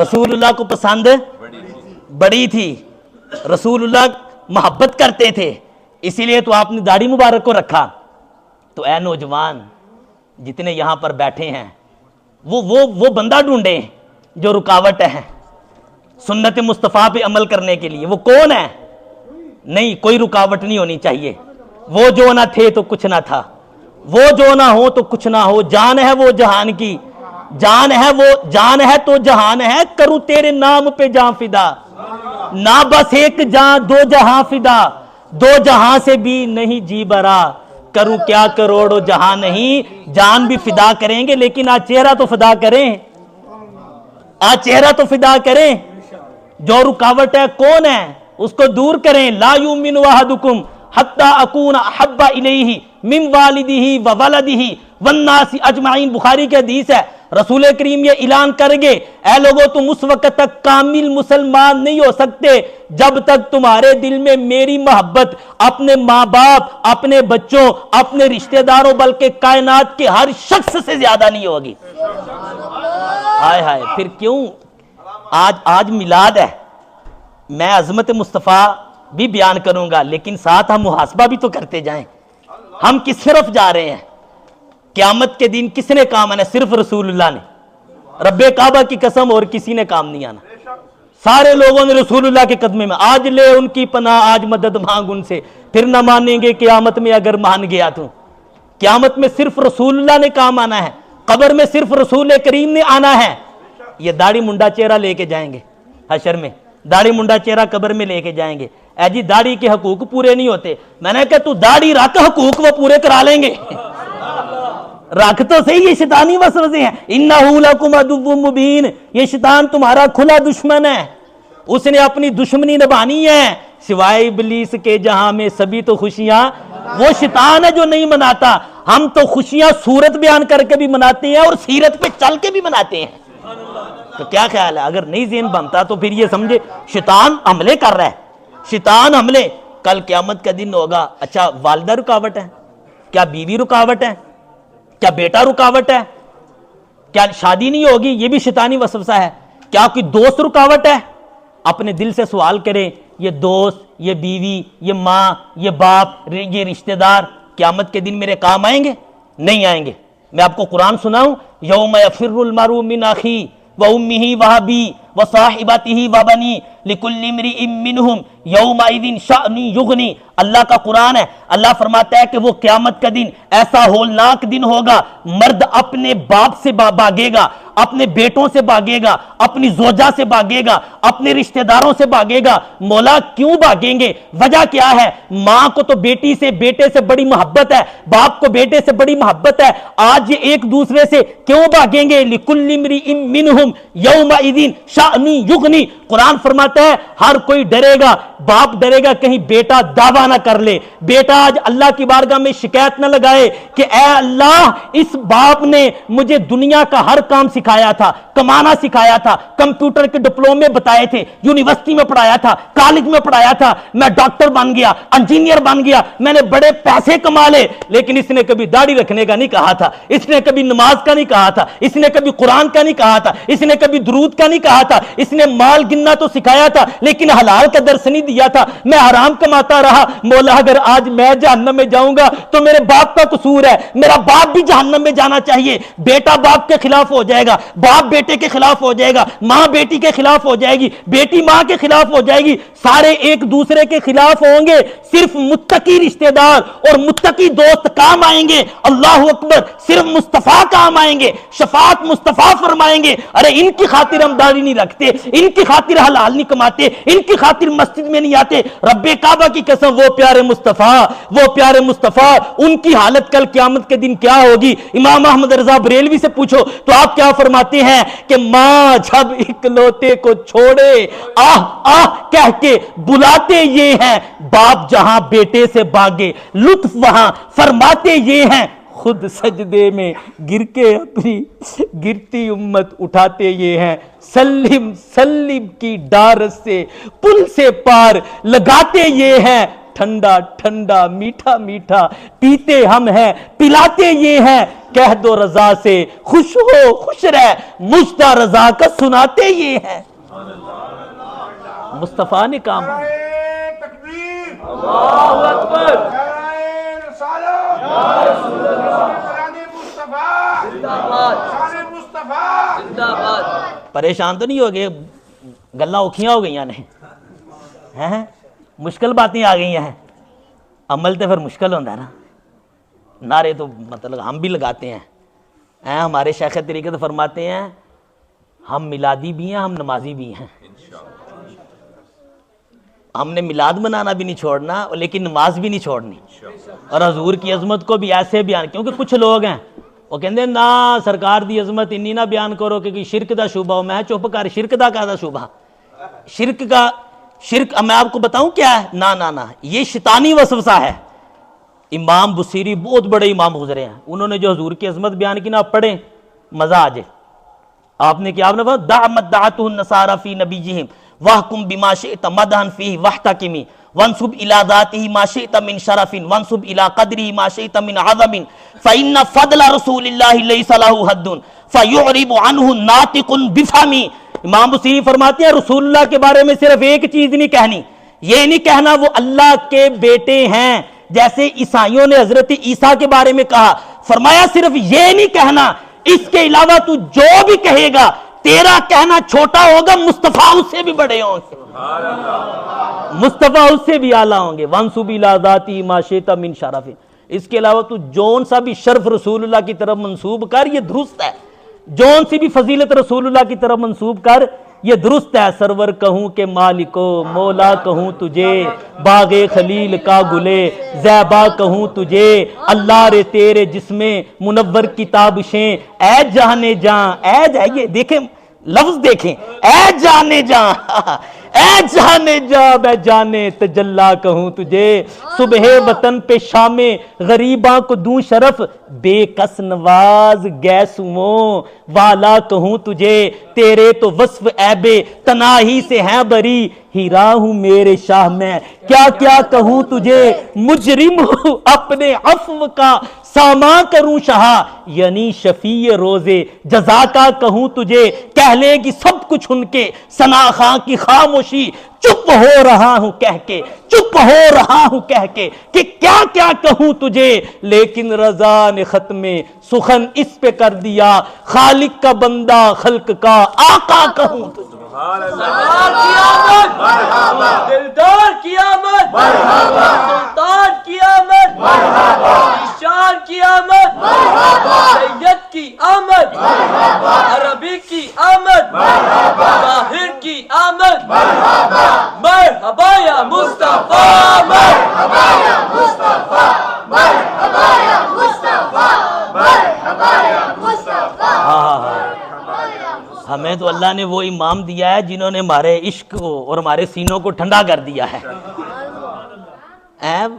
رسول اللہ کو پسند بڑی تھی، رسول اللہ محبت کرتے تھے، اسی لیے تو آپ نے داڑھی مبارک کو رکھا. تو اے نوجوان جتنے یہاں پر بیٹھے ہیں وہ بندہ ڈھونڈیں جو رکاوٹ ہے سنت مصطفیٰ پہ عمل کرنے کے لیے. وہ کون ہے؟ نہیں، کوئی رکاوٹ نہیں ہونی چاہیے. وہ جو نہ تھے تو کچھ نہ تھا، وہ جو نہ ہو تو کچھ نہ ہو. جان ہے وہ جہان کی، جان ہے وہ جان ہے تو جہان ہے، کروں تیرے نام پہ جان فدا. نہ بس ایک جان دو جہاں فدا، دو جہاں سے بھی نہیں جی برا. کروں کیا کروڑوں جہاں نہیں، جان بھی فدا کریں گے لیکن آج چہرہ تو فدا کریں، آج چہرہ تو فدا کریں. جو رکاوٹ ہے کون ہے اس کو دور کریں. لا یؤمن احدکم حتی اکون احب الیہ من والدہ وولدہ والناس اجمعین. بخاری کی حدیث ہے، رسول کریم یہ اعلان کر گے اے لوگوں تم اس وقت تک کامل مسلمان نہیں ہو سکتے جب تک تمہارے دل میں میری محبت اپنے ماں باپ، اپنے بچوں، اپنے رشتہ داروں بلکہ کائنات کے ہر شخص سے زیادہ نہیں ہوگی. ہائے ہائے، پھر کیوں آج میلاد ہے. میں عظمت مصطفیٰ بھی بیان کروں گا لیکن ساتھ ہم محاسبہ بھی تو کرتے جائیں. ہم کس طرف جا رہے ہیں؟ قیامت کے دن کس نے کام آنا؟ صرف رسول اللہ نے. رب کعبہ کی قسم اور کسی نے کام نہیں آنا. سارے لوگوں نے رسول اللہ کے قدمے میں آج لے ان کی پناہ، آج مدد مانگ ان سے، پھر نہ مانیں گے قیامت میں اگر مان گیا تو. قیامت میں صرف رسول اللہ نے کام آنا ہے، قبر میں صرف رسول کریم نے آنا ہے. یہ داڑھی منڈا چہرہ لے کے جائیں گے حشر میں، داڑھی منڈا چہرہ قبر میں لے کے جائیں گے. اے جی داڑھی کے حقوق پورے نہیں ہوتے. میں نے کہا تو داڑھی رکھ، حقوق وہ پورے کرا لیں گے. رکھ تو صحیح، یہ شیطانی وسوسے ہیں. انہ لکم عدو مبین، یہ شیطان تمہارا کھلا دشمن ہے، اس نے اپنی دشمنی نبھانی ہے. سوائے ابلیس کے جہاں میں سبھی تو خوشیاں، وہ شیطان ہے جو نہیں مناتا. ہم تو خوشیاں صورت بیان کر کے بھی مناتے ہیں اور سیرت پہ چل کے بھی مناتے ہیں. تو کیا خیال ہے؟ اگر نہیں ذہن بنتا تو پھر یہ سمجھے شیطان حملے کر رہا ہے، شیطان حملے. کل قیامت کا دن ہوگا. اچھا والدہ رکاوٹ ہے؟ کیا بیوی رکاوٹ ہے؟ کیا بیٹا رکاوٹ ہے؟ کیا شادی نہیں ہوگی؟ یہ بھی شیطانی وسوسہ ہے. کیا کوئی دوست رکاوٹ ہے؟ اپنے دل سے سوال کریں، یہ دوست، یہ بیوی، یہ ماں، یہ باپ، یہ رشتہ دار قیامت کے دن میرے کام آئیں گے؟ نہیں آئیں گے. میں آپ کو قرآن سناؤں، یوم یفر المرء من اخیہ وامہ وابیہ وصاحبتہ وبنیہ لکل امرئ منہم یومئذ شأن یغنی. اللہ کا قرآن ہے. اللہ فرماتا ہے کہ وہ قیامت کا دن ایسا ہولناک دن ہوگا، مرد اپنے باپ سے بھاگے گا، اپنے بیٹوں سے بھاگے گا، اپنی زوجہ سے بھاگے گا، اپنے رشتہ داروں سے بھاگے گا. مولا کیوں بھاگیں گے؟ وجہ کیا ہے؟ ماں کو تو بیٹی سے، بیٹے سے بڑی محبت ہے، باپ کو بیٹے سے بڑی محبت ہے. آج یہ ایک دوسرے سے کیوں بھاگیں گے؟ لکل امرئ منہم یومئذ شأن یغنی. قرآن فرماتا ہے ہر کوئی ڈرے گا. باپ ڈرے گا کہیں بیٹا دعویٰ نہ کر لے، بیٹا آج اللہ کی بارگاہ میں شکایت نہ لگائے کہ اے اللہ اس باپ نے مجھے دنیا کا ہر کام سکھایا تھا، کمانا سکھایا تھا، کمپیوٹر کے ڈپلومے بتائے تھے، یونیورسٹی میں پڑھایا تھا، کالج میں پڑھایا تھا، میں ڈاکٹر بن گیا، انجینئر بن گیا، میں نے بڑے پیسے کما لے، لیکن اس نے کبھی داڑھی رکھنے کا نہیں کہا تھا، اس نے کبھی نماز کا نہیں کہا تھا، اس نے کبھی قرآن کا نہیں کہا تھا، اس نے کبھی درود کا نہیں کہا تھا، اس نے مال گننا تو سکھایا تھا لیکن حلال کا درس نہیں دیا تھا. میں حرام کماتا رہا. مولا اگر آج میں جہنم میں جاؤں گا تو میرے باپ کا قصور ہے، میرا باپ بھی جہنم میں جانا چاہیے. بیٹا باپ کے خلاف ہو جائے گا، باپ بیٹے کے خلاف ہو جائے گا، ماں بیٹی کے خلاف ہو جائے گی، بیٹی ماں کے خلاف ہو جائے گی، سارے ایک دوسرے کے خلاف ہوں گے. صرف متقی رشتہ دار اور متقی دوست کام آئیں گے. اللہ اکبر. صرف مصطفیٰ کام آئیں گے، شفاعت مصطفیٰ فرمائیں گے. ارے ان کی خاطر ہم داڑھی نہیں رکھتے، ان کی خاطر حلال نہیں کماتے, ان کی خاطر مسجد میں نہیں آتے. رب کعبہ کی قسم, وہ پیارے مصطفیٰ, ان کی حالت کل قیامت کے دن کیا ہوگی. امام احمد رضا بریلوی سے پوچھو تو آپ کیا فرماتے ہیں کہ ماں جب اکلوتے کو چھوڑے آہ آہ کہہ کے بلاتے یہ ہیں, باپ جہاں بیٹے سے بھاگے لطف وہاں فرماتے یہ ہیں, خود سجدے میں گر کے اپنی گرتی امت اٹھاتے یہ ہیں, سلم سلم کی ڈارس سے پل سے پار لگاتے یہ ہیں, ٹھنڈا ٹھنڈا میٹھا میٹھا پیتے ہم ہیں پلاتے یہ ہیں, کہہ دو رضا سے خوش ہو خوش رہ مجدہ رضا کا سناتے یہ ہیں. مصطفیٰ نے کام اللہ اکبر, پریشان تو نہیں ہو گئے, گلہ اوکھیاں ہو گئیاں نے, مشکل باتیں آ گئی ہیں, عمل تو پھر مشکل ہوتا ہے نا. نعرے تو مطلب ہم بھی لگاتے ہیں, ہمارے شیخ طریقے تو فرماتے ہیں ہم میلادی بھی ہیں ہم نمازی بھی ہیں. ہم نے میلاد منانا بھی نہیں چھوڑنا لیکن نماز بھی نہیں چھوڑنی, اور حضور کی عظمت کو بھی ایسے بیان, کیونکہ کچھ لوگ ہیں وہ کہتے ہیں نا سرکار دی عظمت انی نہ بیان کرو کہ شرک دا شعبہ ہو. میں چپ کر, شرک دا کا شعبہ, شرک میں آپ کو بتاؤں کیا ہے, نا یہ شیطانی وسوسہ ہے. امام بصیری بہت بڑے امام گزرے ہیں, انہوں نے جو حضور کی عظمت بیان کی نا آپ پڑھیں مزہ آ جائے. آپ نے کیا, آپ نے کہا دع مدعتہ النصارى فی نبیہم واحکم بما شئت مدحا فیہ واحتکمی وانصب الی ذاتہ ما شئت من شرف وانصب الی قدرہ ما شئت من عظم فإن فضل رسول اللہ لیس لہ حد فیعرب عنہ ناطق بفہمی. امام بصیری فرماتے ہیں رسول اللہ کے بارے میں صرف ایک چیز نہیں کہنی, یہ نہیں کہنا وہ اللہ کے بیٹے ہیں جیسے عیسائیوں نے حضرت عیسیٰ کے بارے میں کہا. فرمایا صرف یہ نہیں کہنا, اس کے علاوہ تو جو بھی کہے گا تیرا کہنا چھوٹا ہوگا, مصطفیٰ اس سے بھی بڑے ہوں گے, مصطفیٰ اس سے بھی اعلیٰ ہوں گے. وانصب الی ذاتہ ما شئت من شرف, اس کے علاوہ تو جون سا بھی شرف رسول اللہ کی طرف منسوب کر, یہ درست ہے. جون سی بھی فضیلت رسول اللہ کی طرف منسوب کر, یہ درست ہے. سرور کہوں کہ مالکو مولا کہوں تجھے, باغ خلیل کا گلے زیبا کہوں تجھے, اللہ رے تیرے جس میں منور کتابشیں, اے جانے جاں, اے جائیے دیکھیں لفظ دیکھیں, اے جانے جاں اے جانے جا بے جانے تجلا کہوں تجھے, صبح وطن پہ شام غریباں کو دوں شرف, بے کس نواز گیسوں والا کہوں تجھے, تیرے تو وصف عیب تناہی سے ہیں بری, ہیرا ہوں میرے شاہ میں کیا کیا کہوں تجھے, مجرم ہوں اپنے عفو کا سامان کروں شہا, یعنی شفیع روزے جزا کا کہوں تجھے, کہہ لے گی سب کچھ ان کے ثنا خاں کی خاموشی, چپ ہو رہا ہوں کہہ کے, چپ ہو رہا ہوں کہہ کے کہ کیا کیا کہوں تجھے, لیکن رضا نے ختم سخن اس پہ کر دیا, خالق کا بندہ خلق کا آقا کہوں تجھے. سرکار کی آمد, دلدار کی آمد, سلطان کی آمد, ایشان کی آمد, سید کی آمد, عربی کی آمد, طاہر کی آمد, مرحبا یا مصطفیٰ, مرحبا یا مصطفیٰ, مرحبا یا مصطفیٰ, مرحبا یا مصطفیٰ. ہمیں تو اللہ نے وہ امام دیا ہے جنہوں نے ہمارے عشق کو اور ہمارے سینوں کو ٹھنڈا کر دیا ہے.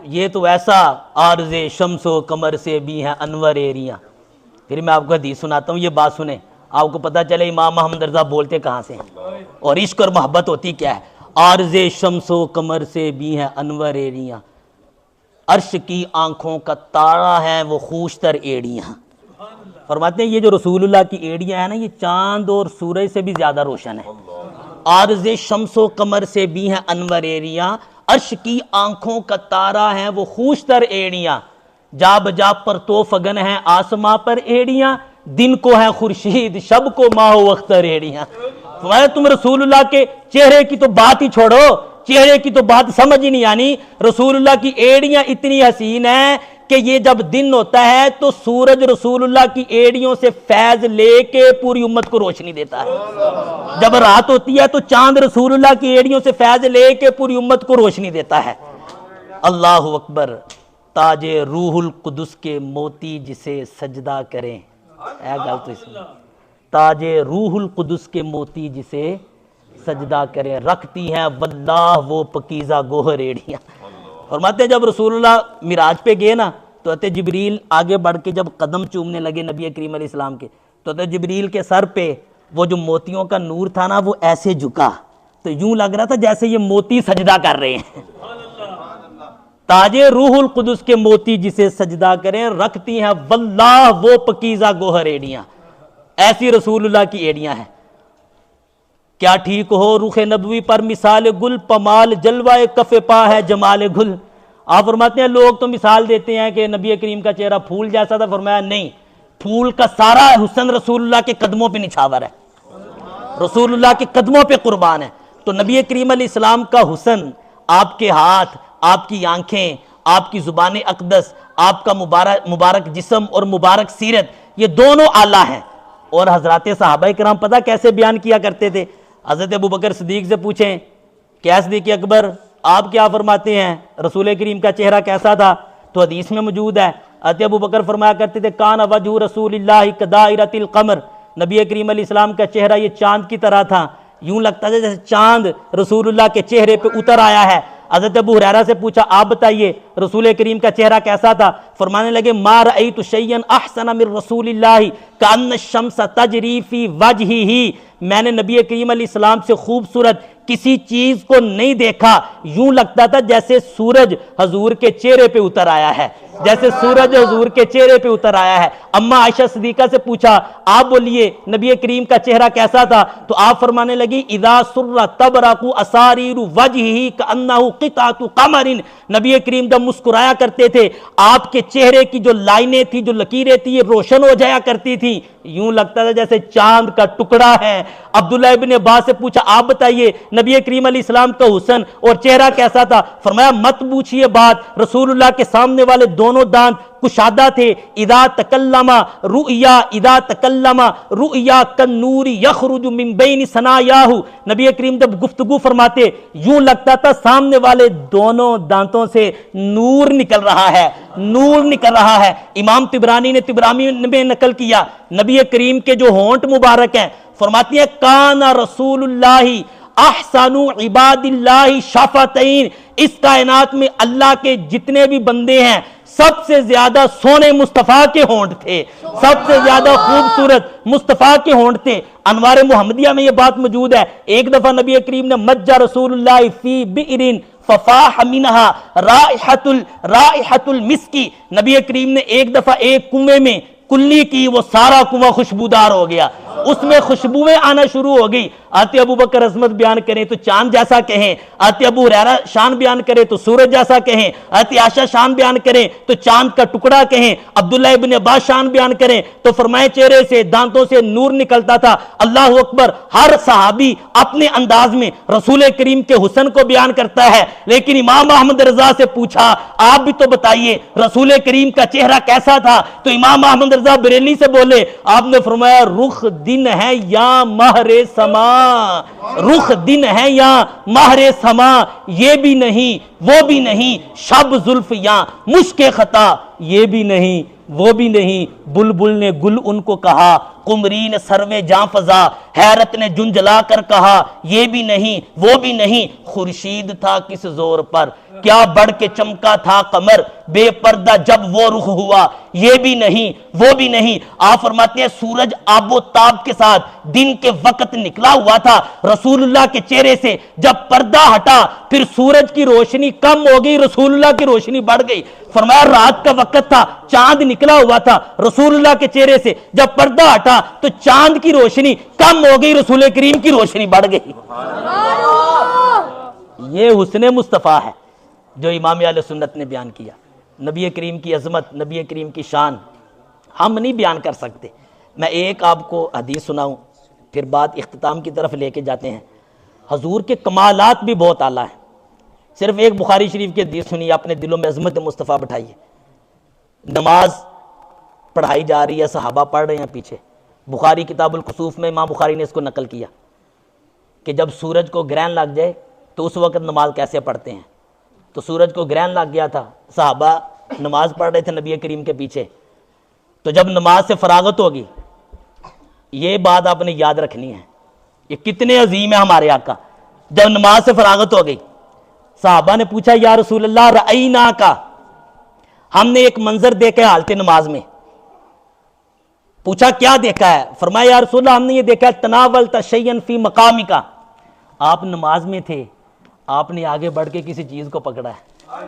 یہ تو ایسا عارض شمس و قمر سے بھی ہیں انور ایریاں. پھر میں آپ کو حدیث سناتا ہوں, یہ بات سنیں, آپ کو پتہ چلے امام احمد رضا بولتے کہاں سے ہیں اور عشق اور محبت ہوتی کیا ہے. عارض شمس و قمر سے بھی ہیں انور ایریاں, عرش کی آنکھوں کا تارا ہیں وہ خوشتر ایڑیاں. فرماتے ہیں یہ جو رسول اللہ کی ایڑیاں ہیں نا, یہ چاند اور سورج سے بھی زیادہ روشن ہے. عارض شمس و قمر سے بھی ہیں انور ایڑیاں, عرش کی آنکھوں کا تارا ہیں وہ خوشتر ایڑیاں, جا بجا پر تو فگن ہیں آسماں پر ایڑیاں, دن کو ہے خورشید شب کو ماہ و اختر ایڑیاں. تم رسول اللہ کے چہرے کی تو بات ہی چھوڑو, چہرے کی تو بات سمجھ ہی نہیں آنی. رسول اللہ کی ایڑیاں اتنی حسین ہیں کہ یہ جب دن ہوتا ہے تو سورج رسول اللہ کی ایڑیوں سے فیض لے کے پوری امت کو روشنی دیتا ہے، جب رات ہوتی ہے تو چاند رسول اللہ کی ایڑیوں سے فیض لے کے پوری امت کو روشنی دیتا ہے۔ اللہ اکبر، تاج روح القدس کے موتی جسے سجدہ کریں، اے گل تو اس میں، تاج روح القدس کے موتی جسے سجدہ کریں، رکھتی ہیں واللہ وہ پکیزہ گوہر ایڑیاں۔ فرماتے ہیں جب رسول اللہ معراج پہ گئے نا تو حضرت جبریل آگے بڑھ کے جب قدم چومنے لگے نبی کریم علیہ السلام کے، تو حضرت جبریل کے سر پہ وہ جو موتیوں کا نور تھا نا وہ ایسے جھکا تو یوں لگ رہا تھا جیسے یہ موتی سجدہ کر رہے ہیں۔ تاج روح القدس کے موتی جسے سجدہ کریں، رکھتی ہیں واللہ وہ پکیزہ گوہر ایڑیاں، ایسی رسول اللہ کی ایڑیاں ہیں۔ کیا ٹھیک ہو رخ نبوی پر مثال گل، پمال جلوہ کف پا ہے جمال گل۔ آپ فرماتے ہیں لوگ تو مثال دیتے ہیں کہ نبی کریم کا چہرہ پھول جیسا تھا، فرمایا نہیں، پھول کا سارا حسن رسول اللہ کے قدموں پہ نچھاور ہے، رسول اللہ کے قدموں پہ قربان ہے۔ تو نبی کریم علیہ السلام کا حسن، آپ کے ہاتھ، آپ کی آنکھیں، آپ کی زبان اقدس، آپ کا مبارک جسم اور مبارک سیرت، یہ دونوں اعلیٰ ہیں۔ اور حضرات صحابہ کرام پتہ کیسے بیان کیا کرتے تھے؟ حضرت ابو بکر صدیق سے پوچھیں، کیا صدیق اکبر آپ کیا فرماتے ہیں رسول کریم کا چہرہ کیسا تھا؟ تو حدیث میں موجود ہے، حضرت ابو بکر فرمایا کرتے تھے کان وجہ رسول اللہ کدائرۃ القمر، نبی کریم علیہ السلام کا چہرہ یہ چاند کی طرح تھا، یوں لگتا تھا جیسے چاند رسول اللہ کے چہرے پہ اتر آیا ہے۔ حضرت ابو ہریرہ سے پوچھا آپ بتائیے رسول کریم کا چہرہ کیسا تھا؟ فرمانے لگے ما رأیت شیئا احسن من رسول اللہ کأن الشمس تجری فی وجہہ، میں نے نبی کریم علیہ السلام سے خوبصورت کسی چیز کو نہیں دیکھا، یوں لگتا تھا جیسے سورج حضور کے چہرے پہ اتر آیا ہے، جیسے سورج حضور کے چہرے پہ اتر آیا ہے۔ اما عائشہ صدیقہ سے پوچھا آپ بولیے نبی کریم کا چہرہ کیسا تھا؟ تو آپ فرمانے لگی اذا سر تبرق اساریر وجہہ کأنہ قطعۃ قمر، نبی کریم جب مسکرایا کرتے تھے آپ کے چہرے کی جو لائنیں تھی، جو لکیریں تھی، یہ روشن ہو جایا کرتی تھی، یوں لگتا تھا جیسے چاند کا ٹکڑا ہے۔ عبداللہ ابن عباس سے پوچھا آپ بتائیے نبی کریم علیہ السلام کا حسن اور چہرہ کیسا تھا؟ فرمایا مت پوچھئے بات، رسول اللہ کے سامنے والے دونوں دانت کشادہ تھے، اذا تکلم رؤیا کالنور یخرج من بین ثنایاہ، نبی کریم جب گفتگو فرماتے یوں لگتا تھا سامنے والے دونوں دانتوں سے نور نکل رہا ہے، نور نکل رہا ہے۔ امام طبرانی نے طبرانی میں نقل کیا نبی کریم کے جو ہونٹ مبارک ہیں، فرماتی ہیں کان رسول اللہ احسن عباد اللہ شفتین، اس کائنات میں اللہ کے جتنے بھی بندے ہیں سب سے زیادہ سونے مصطفیٰ کے ہونٹ تھے، سب سے زیادہ خوبصورت مصطفیٰ کے ہونٹ تھے۔ انوار محمدیہ میں یہ بات موجود ہے، ایک دفعہ نبی کریم نے مجّ رسول اللہ فی بئر ففاح منہا رائحۃ المسکی، نبی کریم نے ایک دفعہ ایک کنویں میں کلی کی، وہ سارا کنواں خوشبودار ہو گیا، اس میں خوشبوئیں آنا شروع ہو گئی۔ آتے ابو بکر عظمت بیان کریں تو چاند جیسا کہیں، آتے ابو ہریرہ شان بیان کریں تو سورج جیسا کہیں، آتے عائشہ شان بیان کریں تو چاند کا ٹکڑا کہیں، عبداللہ ابن عباس شان بیان کریں تو فرمائے چہرے سے دانتوں سے نور نکلتا تھا۔ اللہ اکبر، ہر صحابی اپنے انداز میں رسول کریم کے حسن کو بیان کرتا ہے، لیکن امام احمد رضا سے پوچھا آپ بھی تو بتائیے رسول کریم کا چہرہ کیسا تھا؟ تو امام احمد رضا بریلی سے بولے، آپ نے فرمایا رخ دن ہے یا مہر سما، رخ دن ہے یا مہر سما، یہ بھی نہیں وہ بھی نہیں، شب زلف یا مشک خطا، یہ بھی نہیں وہ بھی نہیں، بلبل نے گل ان کو کہا، قمری نے سروے جاں فضا، حیرت نے جنجلا کر کہا یہ بھی نہیں وہ بھی نہیں، خورشید تھا کس زور پر، کیا بڑھ کے چمکا تھا قمر، بے پردہ جب وہ رخ ہوا، یہ بھی نہیں وہ بھی نہیں۔ آپ فرماتے ہیں سورج آب و تاب کے ساتھ دن کے وقت نکلا ہوا تھا، رسول اللہ کے چہرے سے جب پردہ ہٹا پھر سورج کی روشنی کم ہو گئی، رسول اللہ کی روشنی بڑھ گئی۔ فرمایا رات کا وقت تھا، چاند نکلا ہوا تھا، رسول اللہ کے چہرے سے جب پردہ ہٹا تو چاند کی روشنی کم ہو گئی، رسول کریم کی روشنی بڑھ گئی۔ یہ حسن مصطفیٰ ہے جو امام اہل سنت نے بیان کیا۔ نبی کریم کی عظمت، نبی کریم کی شان ہم نہیں بیان کر سکتے۔ میں ایک آپ کو حدیث سناؤں پھر بات اختتام کی طرف لے کے جاتے ہیں۔ حضور کے کمالات بھی بہت اعلیٰ ہیں، صرف ایک بخاری شریف کی حدیث سنیے، اپنے دلوں میں عظمت مصطفیٰ بٹھائیے۔ نماز پڑھائی جا رہی ہے، صحابہ پڑھ رہے ہیں پیچھے. بخاری کتاب الکسوف میں امام بخاری نے اس کو نقل کیا کہ جب سورج کو گرہن لگ جائے تو اس وقت نماز کیسے پڑھتے ہیں. تو سورج کو گرہن لگ گیا تھا، صحابہ نماز پڑھ رہے تھے نبی کریم کے پیچھے. تو جب نماز سے فراغت ہوگی، یہ بات آپ نے یاد رکھنی ہے، یہ کتنے عظیم ہے ہمارے آقا. جب نماز سے فراغت ہو گئی، صحابہ نے پوچھا یا رسول اللہ رأینا کا، ہم نے ایک منظر دیکھا ہے حالت نماز میں. پوچھا کیا دیکھا ہے؟ فرمایا یا رسول اللہ ہم نے یہ دیکھا ہے تناولت شیئا فی مقامک، آپ نماز میں تھے، آپ نے آگے بڑھ کے کسی چیز کو پکڑا ہے.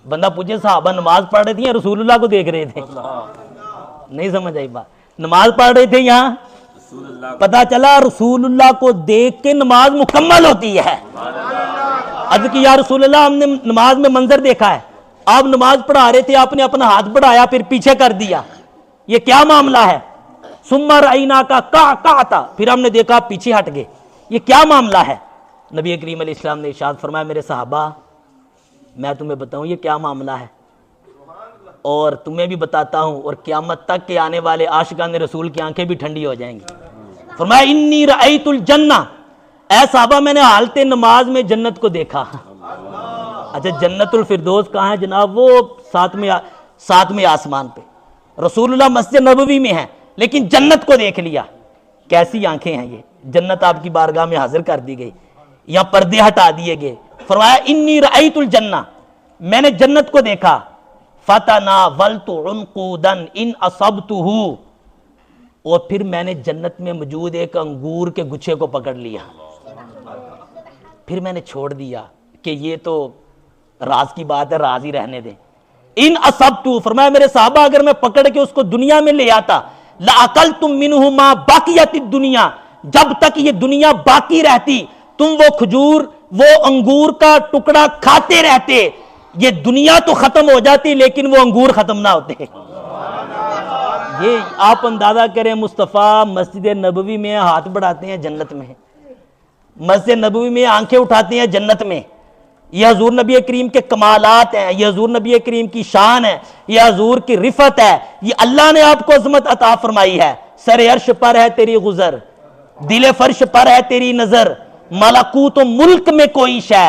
بندہ پوچھے صحابہ نماز پڑھ رہے تھے یا رسول اللہ کو دیکھ رہے تھے؟ نہیں سمجھ آئی بات. نماز پڑھ رہے تھے یہاں پتا چلا رسول اللہ کو دیکھ کے نماز مکمل ہوتی ہے. عرض کی یا رسول اللہ ہم نے نماز میں منظر دیکھا ہے، آپ نماز پڑھا رہے تھے، آپ نے اپنا ہاتھ بڑھایا پھر پیچھے کر دیا، یہ کیا معاملہ ہے؟ ثم رأینا کا قعقعتا، پھر ہم نے دیکھا پیچھے ہٹ گئے، یہ کیا معاملہ ہے؟ نبی کریم علیہ السلام نے ارشاد فرمایا میرے صحابہ میں تمہیں بتاؤں یہ کیا معاملہ ہے، اور تمہیں بھی بتاتا ہوں، اور قیامت تک کے آنے والے عاشقان رسول کی آنکھیں بھی ٹھنڈی ہو جائیں گی. فرمایا انی رأیت الجنہ، اے صحابہ میں نے حالت نماز میں جنت کو دیکھا. اچھا جنت الفردوس کہاں ہے جناب؟ وہ ساتویں آسمان پہ. رسول اللہ مسجد نبوی میں ہے لیکن جنت کو دیکھ لیا. کیسی آنکھیں ہیں یہ، جنت آپ کی بارگاہ میں حاضر کر دی گئی یا پردے ہٹا دیے گئے. فرمایا انی رأیت الجنہ، میں نے جنت کو دیکھا. فتناولت عنقودا ان اصبتہ، اور پھر میں نے جنت میں موجود ایک انگور کے گچھے کو پکڑ لیا، پھر میں نے چھوڑ دیا کہ یہ تو راز کی بات ہے، راز ہی رہنے دیں. ان اصبتہ، فرمایا میرے صحابہ اگر میں پکڑ کے اس کو دنیا میں لے آتا لأکلتم منہ ما باقیت الدنیا، جب تک یہ دنیا باقی رہتی تم وہ کھجور وہ انگور کا ٹکڑا کھاتے رہتے. یہ دنیا تو ختم ہو جاتی لیکن وہ انگور ختم نہ ہوتے. یہ آپ اندازہ کریں مصطفیٰ مسجد نبوی میں ہاتھ بڑھاتے ہیں جنت میں، مسجد نبوی میں آنکھیں اٹھاتے ہیں جنت میں. یہ حضور نبی کریم کے کمالات ہیں، یہ حضور نبی کریم کی شان ہے، یہ حضور کی رفت ہے، یہ اللہ نے آپ کو عظمت عطا فرمائی ہے. سر عرش پر ہے تیری گزر، دل فرش پر ہے تیری نظر، ملکوت و ملک میں کوئی شے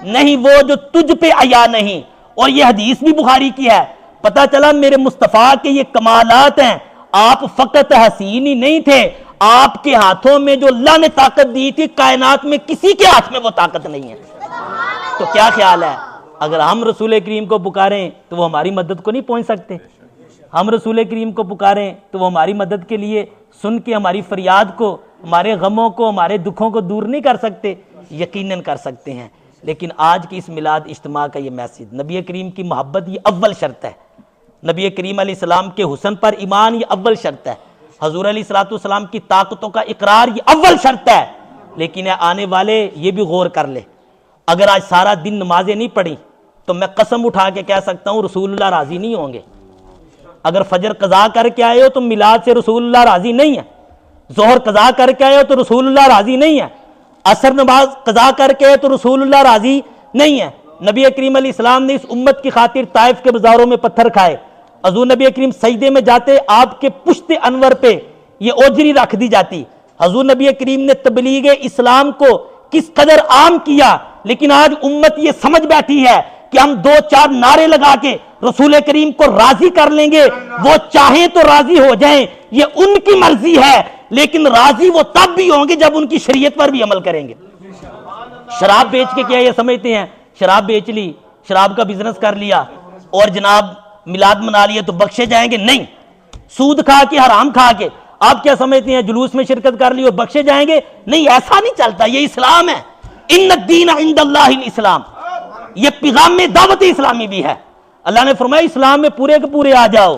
نہیں وہ جو تجھ پہ عیا نہیں. اور یہ حدیث بھی بخاری کی ہے. پتہ چلا میرے مصطفیٰ کے یہ کمالات ہیں. آپ فقط حسین ہی نہیں تھے، آپ کے ہاتھوں میں جو اللہ نے طاقت دی تھی کائنات میں کسی کے ہاتھ میں وہ طاقت نہیں ہے. تو کیا خیال ہے اگر ہم رسول کریم کو پکاریں تو وہ ہماری مدد کو نہیں پہنچ سکتے؟ ہم رسول کریم کو پکاریں تو وہ ہماری مدد کے لیے سن کے ہماری فریاد کو، ہمارے غموں کو، ہمارے دکھوں کو دور نہیں کر سکتے؟ یقیناً کر سکتے ہیں. لیکن آج کی اس میلاد اجتماع کا یہ میسج، نبی کریم کی محبت یہ اول شرط ہے، نبی کریم علیہ السلام کے حسن پر ایمان یہ اول شرط ہے، حضور علیہ السلام کی طاقتوں کا اقرار یہ اول شرط ہے. لیکن آنے والے یہ بھی غور کر لے، اگر آج سارا دن نمازیں نہیں پڑھی تو میں قسم اٹھا کے کہہ سکتا ہوں رسول اللہ راضی نہیں ہوں گے. اگر فجر قضا کر کے آئے ہو تو میلاد سے رسول اللہ راضی نہیں ہے، ظہر قضا کر کے آئے ہو تو رسول اللہ راضی نہیں ہے، عصر نماز قضا کر کے آئے تو رسول اللہ راضی نہیں ہے. نبی کریم علیہ السلام نے اس امت کی خاطر طائف کے بازاروں میں پتھر کھائے. حضور نبی کریم سجدے میں جاتے آپ کے پشت انور پہ یہ اوجری رکھ دی جاتی. حضور نبی کریم نے تبلیغ اسلام کو کس قدر عام کیا. لیکن آج امت یہ سمجھ بیٹھی ہے کہ ہم دو چار نعرے لگا کے رسول کریم کو راضی کر لیں گے، وہ چاہیں تو راضی ہو جائیں، یہ ان کی مرضی ہے، لیکن راضی وہ تب بھی ہوں گے جب ان کی شریعت پر بھی عمل کریں گے. شراب بیچ کے کیا یہ سمجھتے ہیں شراب بیچ لی، شراب کا بزنس کر لیا اور جناب میلاد منا لیا تو بخشے جائیں گے؟ نہیں. سود کھا کے حرام کھا کے آپ کیا سمجھتے ہیں جلوس میں شرکت کر لی اور بخشے جائیں گے؟ نہیں، ایسا نہیں چلتا. یہ اسلام ہے. ان الدین عند اللہ الاسلام، یہ پیغام میں دعوت اسلامی بھی ہے. اللہ نے فرمایا اسلام میں پورے کے پورے آ جاؤ،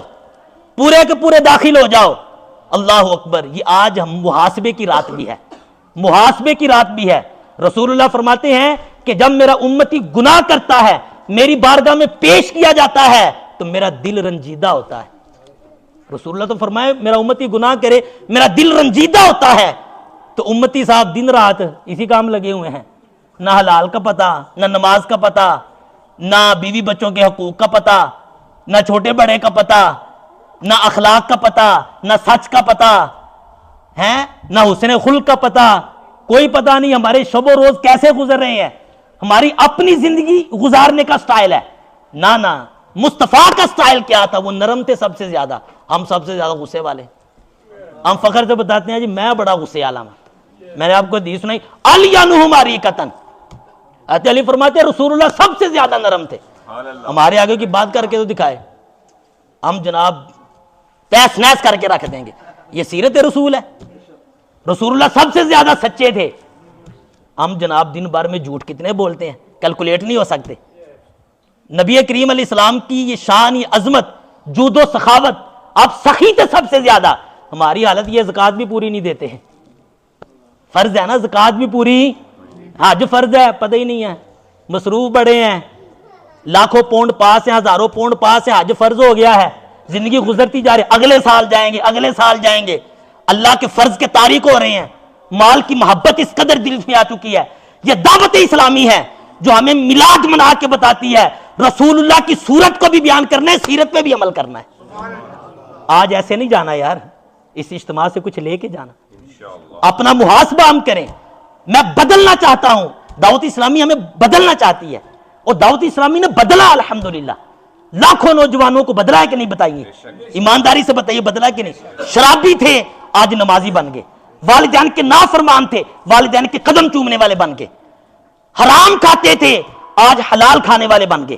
پورے کے پورے داخل ہو جاؤ. اللہ اکبر. یہ آج ہم محاسبے کی رات بھی ہے، محاسبے کی رات بھی ہے. رسول اللہ فرماتے ہیں کہ جب میرا امتی گناہ کرتا ہے میری بارگاہ میں پیش کیا جاتا ہے تو میرا دل رنجیدہ ہوتا ہے. رسول اللہ تو فرمائے میرا امتی گناہ کرے میرا دل رنجیدہ ہوتا ہے. تو امتی صاحب دن رات اسی کام لگے ہوئے ہیں، نہ حلال کا پتہ، نہ نماز کا پتہ، نہ بیوی بچوں کے حقوق کا پتہ، نہ چھوٹے بڑے کا پتہ، نہ اخلاق کا پتہ، نہ سچ کا پتہ ہے، نہ حسن خلق کا پتہ، کوئی پتہ نہیں ہمارے شب و روز کیسے گزر رہے ہیں، ہماری اپنی زندگی گزارنے کا سٹائل ہے۔ نہ مصطفیٰ کا سٹائل کیا تھا؟ وہ نرم تھے سب سے زیادہ، ہم سب سے زیادہ غصے والے۔ ہم فخر سے بتاتے ہیں جی میں بڑا غصے والا ہوں۔ میں نے آپ کو حدیث سنائی، الیانہم عریقۃ، حضرت علی فرماتے ہیں رسول اللہ سب سے زیادہ نرم تھے۔ ہمارے آگے کی بات کر کے تو دکھائے، ہم جناب تیس نیس کر کے رکھ دیں گے۔ یہ سیرت رسول ہے، رسول اللہ سب سے زیادہ سچے تھے۔ ہم جناب دن بھر میں جھوٹ کتنے بولتے ہیں، کیلکولیٹ نہیں ہو سکتے۔ نبی کریم علیہ السلام کی یہ شان، یہ عظمت، جود و سخاوت، آپ سخی تھے سب سے زیادہ۔ ہماری حالت یہ زکوٰۃ بھی پوری نہیں دیتے ہیں۔ فرض ہے نا زکوٰۃ بھی پوری، حج فرض ہے پتہ ہی نہیں ہے، مصروف بڑے ہیں، لاکھوں پونڈ پاس ہیں، ہزاروں پونڈ پاس ہیں، حج فرض ہو گیا ہے، زندگی گزرتی جا رہی، اگلے سال جائیں گے، اگلے سال جائیں گے، اللہ کے فرض کے تاریک ہو رہے ہیں، مال کی محبت اس قدر دل میں آ چکی ہے۔ یہ دعوت اسلامی ہے جو ہمیں میلاد منا کے بتاتی ہے رسول اللہ کی صورت کو بھی بیان کرنا ہے، سیرت پہ بھی عمل کرنا ہے۔ آج ایسے نہیں جانا یار، اس اجتماع سے کچھ لے کے جانا، اپنا محاسبہ ہم کریں۔ میں بدلنا چاہتا ہوں، دعوت اسلامی ہمیں بدلنا چاہتی ہے، اور دعوت اسلامی نے بدلا الحمدللہ، لاکھوں نوجوانوں کو بدلا ہے کہ نہیں بتائیے، ایمانداری سے بتائیے بدلا ہے کہ نہیں۔ شرابی تھے آج نمازی بن گئے، والدین کے نافرمان تھے والدین کے قدم چومنے والے بن گئے، حرام کھاتے تھے آج حلال کھانے والے بن گئے،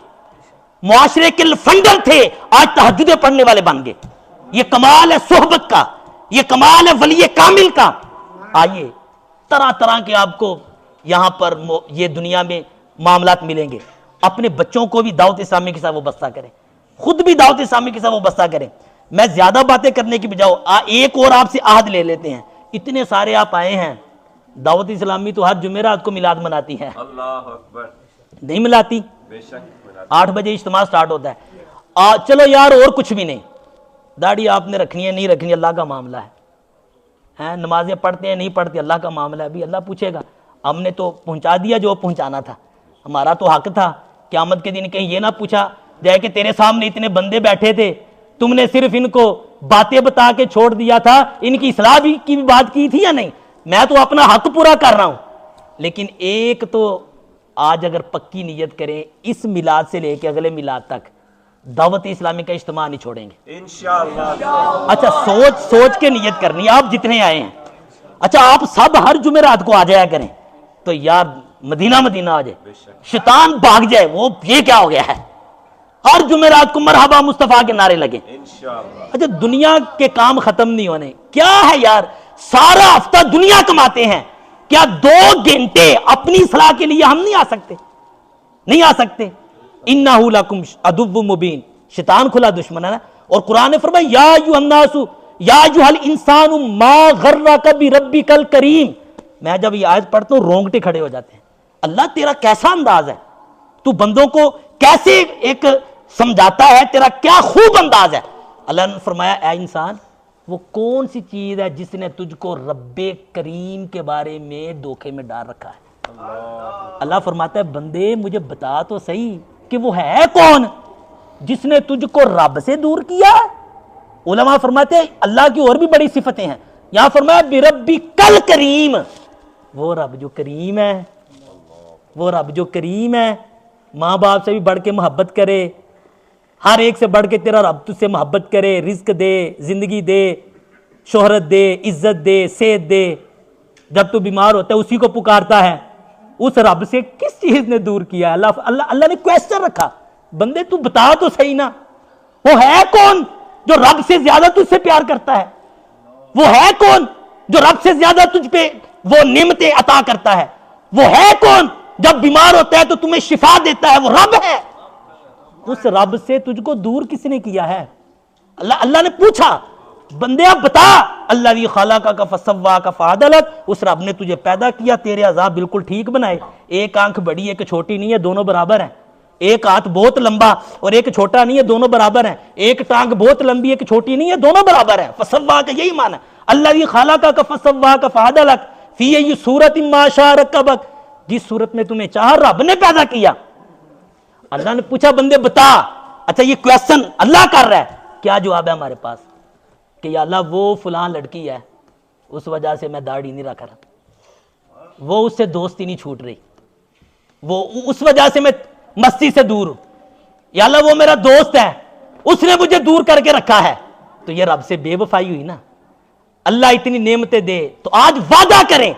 معاشرے کے لفنڈر تھے آج تہجدیں پڑھنے والے بن گئے۔ یہ کمال ہے صحبت کا، یہ کمال ہے ولی کامل کا۔ آئیے طرح طرح کے آپ کو یہاں پر یہ دنیا میں معاملات ملیں گے، اپنے بچوں کو بھی دعوت اسلامی کے ساتھ وابستہ کریں، خود بھی دعوت اسلامی کے ساتھ وابستہ کریں۔ میں زیادہ باتیں کرنے کی بجائے ایک اور آپ سے عہد لے لیتے ہیں، اتنے سارے آپ آئے ہیں، دعوت اسلامی تو ہر جمعرات کو میلاد مناتی ہے، اللہ اکبر، نہیں ملاتی؟ بے شک 8 بجے اجتماع سٹارٹ ہوتا ہے۔ چلو یار اور کچھ بھی نہیں، داڑھی آپ نے رکھنی ہے نہیں رکھنی اللہ کا معاملہ ہے، نمازیں پڑھتے ہیں نہیں پڑھتے اللہ کا معاملہ ہے، ابھی اللہ پوچھے گا۔ ہم نے تو پہنچا دیا جو پہنچانا تھا، ہمارا تو حق تھا۔ قیامت کے دن کہیں یہ نہ پوچھا جائے کہ تیرے سامنے اتنے بندے بیٹھے تھے، تم نے صرف ان کو باتیں بتا کے چھوڑ دیا تھا، ان کی اصلاح کی بھی بات کی تھی یا نہیں؟ میں تو اپنا حق پورا کر رہا ہوں۔ لیکن ایک تو آج اگر پکی نیت کریں، اس میلاد سے لے کے اگلے میلاد تک دعوت اسلامی کا اجتماع نہیں چھوڑیں گے انشاءاللہ۔ اچھا سوچ کے نیت کرنی، آپ جتنے آئے ہیں، اچھا آپ سب ہر جمعرات کو آ جایا کریں تو یار مدینہ آ جائے، شیطان بھاگ جائے، وہ یہ کیا ہو گیا ہے، ہر جمعرات کو مرحبا مصطفیٰ کے نعرے لگے۔ انشاءاللہ۔ اچھا دنیا کے کام ختم نہیں ہونے، کیا ہے یار، سارا ہفتہ دنیا کماتے ہیں، کیا 2 گھنٹے اپنی اصلاح کے لیے ہم نہیں آ سکتے؟ نہیں آ سکتے؟ اِنَّهُ لَكُمْ عَدُوٌّ مُبِينٌ، شیطان کھلا دشمن ہے نا۔ اور قرآن نے فرمایا یا ایھا الناس یا ایھا الانسان ما غرک بربک الکریم۔ میں جب یہ آیت پڑھتا ہوں رونگٹے کھڑے ہو جاتے ہیں، اللہ تیرا کیسا انداز ہے، تو بندوں کو کیسے ایک سمجھاتا ہے، تیرا کیا خوب انداز ہے۔ اللہ نے فرمایا اے انسان، وہ کون سی چیز ہے جس نے تجھ کو رب کریم کے بارے میں دھوکے میں ڈال رکھا ہے؟ اللہ فرماتا ہے بندے مجھے بتا تو صحیح کہ وہ ہے کون جس نے تجھ کو رب سے دور کیا ہے۔ علماء فرماتے ہیں اللہ کی اور بھی بڑی صفتیں ہیں، یہاں فرمایا بربک الکریم، وہ رب جو کریم ہے، وہ رب جو کریم ہے، ماں باپ سے بھی بڑھ کے محبت کرے، ہر ایک سے بڑھ کے تیرا رب تجھ سے محبت کرے، رزق دے، زندگی دے، شہرت دے، عزت دے، صحت دے، جب تو بیمار ہوتا ہے اسی کو پکارتا ہے، اس رب سے کس چیز نے دور کیا ہے؟ اللہ نے کویسچن رکھا، بندے تو بتا تو صحیح نا، وہ ہے کون جو رب سے زیادہ تجھ سے پیار کرتا ہے؟ وہ ہے کون جو رب سے زیادہ تجھ پہ وہ نعمتیں عطا کرتا ہے؟ وہ ہے کون جب بیمار ہوتا ہے تو تمہیں شفا دیتا ہے؟ وہ رب ہے۔ اس رب سے تجھ کو دور کس نے کیا ہے؟ اللہ نے پوچھا بندے اب بتا، الذی خلقک فسواک فعدلک، اس رب نے تجھے پیدا کیا، تیرے اعضاء بالکل ٹھیک بنائے، ایک آنکھ بڑی ایک چھوٹی نہیں ہے، دونوں برابر ہیں، ایک ہاتھ بہت لمبا اور ایک چھوٹا نہیں ہے، دونوں برابر ہیں، ایک ٹانگ بہت لمبی ایک چھوٹی نہیں ہے، دونوں برابر ہیں۔ فسواک یہی معنی ہے، الذی خلقک فسواک فعدلک فی ای صورت ما شاء رکبک، جس صورت میں تمہیں چاہا رب نے پیدا کیا۔ اللہ نے پوچھا بندے بتا، اچھا یہ کویسچن اللہ کر رہا ہے، کیا جواب ہے ہمارے پاس کہ یا اللہ وہ فلاں لڑکی ہے اس وجہ سے میں داڑھی نہیں رکھ رہا، وہ اس سے دوستی نہیں چھوٹ رہی، وہ اس وجہ سے میں مستی سے دور ہوں، یا اللہ وہ میرا دوست ہے اس نے مجھے دور کر کے رکھا ہے، تو یہ رب سے بے وفائی ہوئی نا۔ اللہ اتنی نعمتیں دے تو آج وعدہ کریں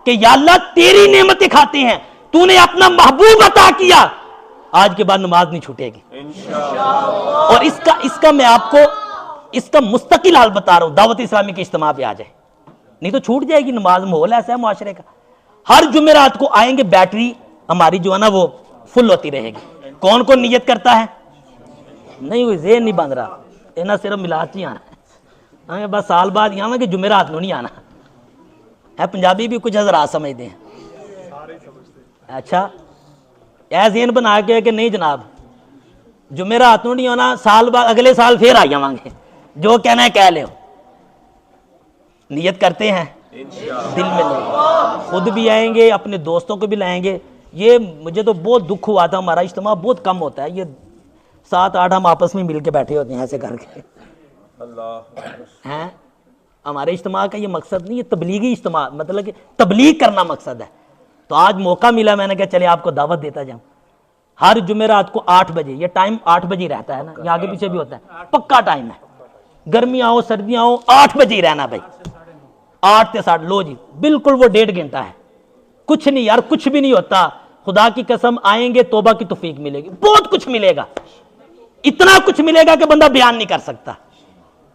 کہ یا اللہ تیری نعمتیں کھاتے ہیں، تو نے اپنا محبوب عطا کیا، آج کے بعد نماز نہیں چھوٹے گی اور اس کا میں آپ کو اس کا مستقل حال بتا رہا ہوں، دعوت اسلامی کے اجتماع پہ آ جائے، نہیں تو چھوٹ جائے گی نماز۔ ماحول ایسا ہے معاشرے کا، ہر جمعرات کو آئیں گے، بیٹری ہماری جو ہے نا وہ فل ہوتی رہے گی۔ کون کون نیت کرتا ہے؟ نہیں کوئی ذہن نہیں بن رہا، اینا صرف ملاد ہی آنا ہے، بس سال بعد یہاں کہ جمعرات نو نہیں آنا ہے۔ پنجابی بھی کچھ حضرات سمجھتے ہیں، اچھا اے ذہن بنا کے کہ نہیں جناب جمعرات نو نہیں آنا، سال بعد اگلے سال پھر آ جاؤں گے، جو کہنا ہے کہہ لو۔ نیت کرتے ہیں دل میں نہیں، خود بھی آئیں گے، اپنے دوستوں کو بھی لائیں گے۔ یہ مجھے تو بہت دکھ ہوا تھا، ہمارا اجتماع بہت کم ہوتا ہے، یہ 7-8 ہم آپس میں مل کے بیٹھے ہوتے ہیں ایسے کر کے، ہیں ہمارے اجتماع کا یہ مقصد نہیں، یہ تبلیغی اجتماع، مطلب کہ تبلیغ کرنا مقصد ہے۔ تو آج موقع ملا، میں نے کہا چلے آپ کو دعوت دیتا جاؤں۔ ہر جمعرات کو 8 بجے، یہ ٹائم 8 بجے رہتا ہے نا، یہ آگے پیچھے بھی ہوتا ہے، پکا ٹائم ہے، گرمیاں ہو سردیاں ہو 8 بجے ہی رہنا بھائی، 8 سے 7 لو جی، بالکل وہ 1.5 گھنٹہ ہے، کچھ نہیں یار، کچھ بھی نہیں ہوتا، خدا کی قسم آئیں گے توبہ کی توفیق ملے گی، بہت کچھ ملے گا، اتنا کچھ ملے گا کہ بندہ بیان نہیں کر سکتا۔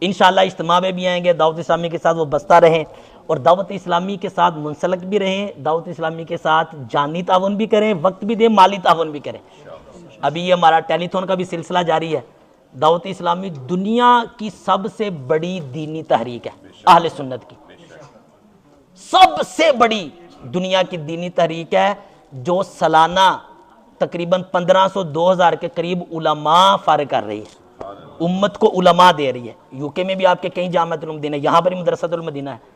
انشاءاللہ اجتماع میں بھی آئیں گے، دعوت اسلامی کے ساتھ وہ بستہ رہیں اور دعوت اسلامی کے ساتھ منسلک بھی رہیں، دعوت اسلامی کے ساتھ جانی تعاون بھی کریں، وقت بھی دیں، مالی تعاون بھی کریں۔ ابھی یہ ہمارا ٹیلی تھون کا بھی سلسلہ جاری ہے۔ دعوت اسلامی دنیا کی سب سے بڑی دینی تحریک ہے، اہل سنت کی سب سے بڑی دنیا کی دینی تحریک ہے، جو سالانہ تقریباً 1500-2000 کے قریب علماء فارغ کر رہی ہے، امت کو علماء دے رہی ہے۔ یو کے میں بھی آپ کے کئی جامعۃ العلوم ہے، یہاں پر ہی مدرسۃ المدینہ ہے،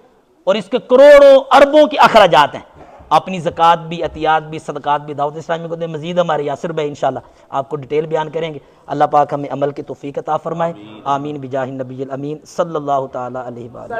اور اس کے کروڑوں اربوں کی اخراجات ہیں، اپنی زکوٰۃ بھی، عطیات بھی، صدقات بھی دعوت اسلامی کو دیں۔ مزید ہمارے یاسر بھائی انشاءاللہ آپ کو ڈیٹیل بیان کریں گے۔ اللہ پاک ہمیں عمل کی توفیق عطا فرمائے، آمین بجاہ النبی الامین صلی اللہ تعالی علیہ وآلہ۔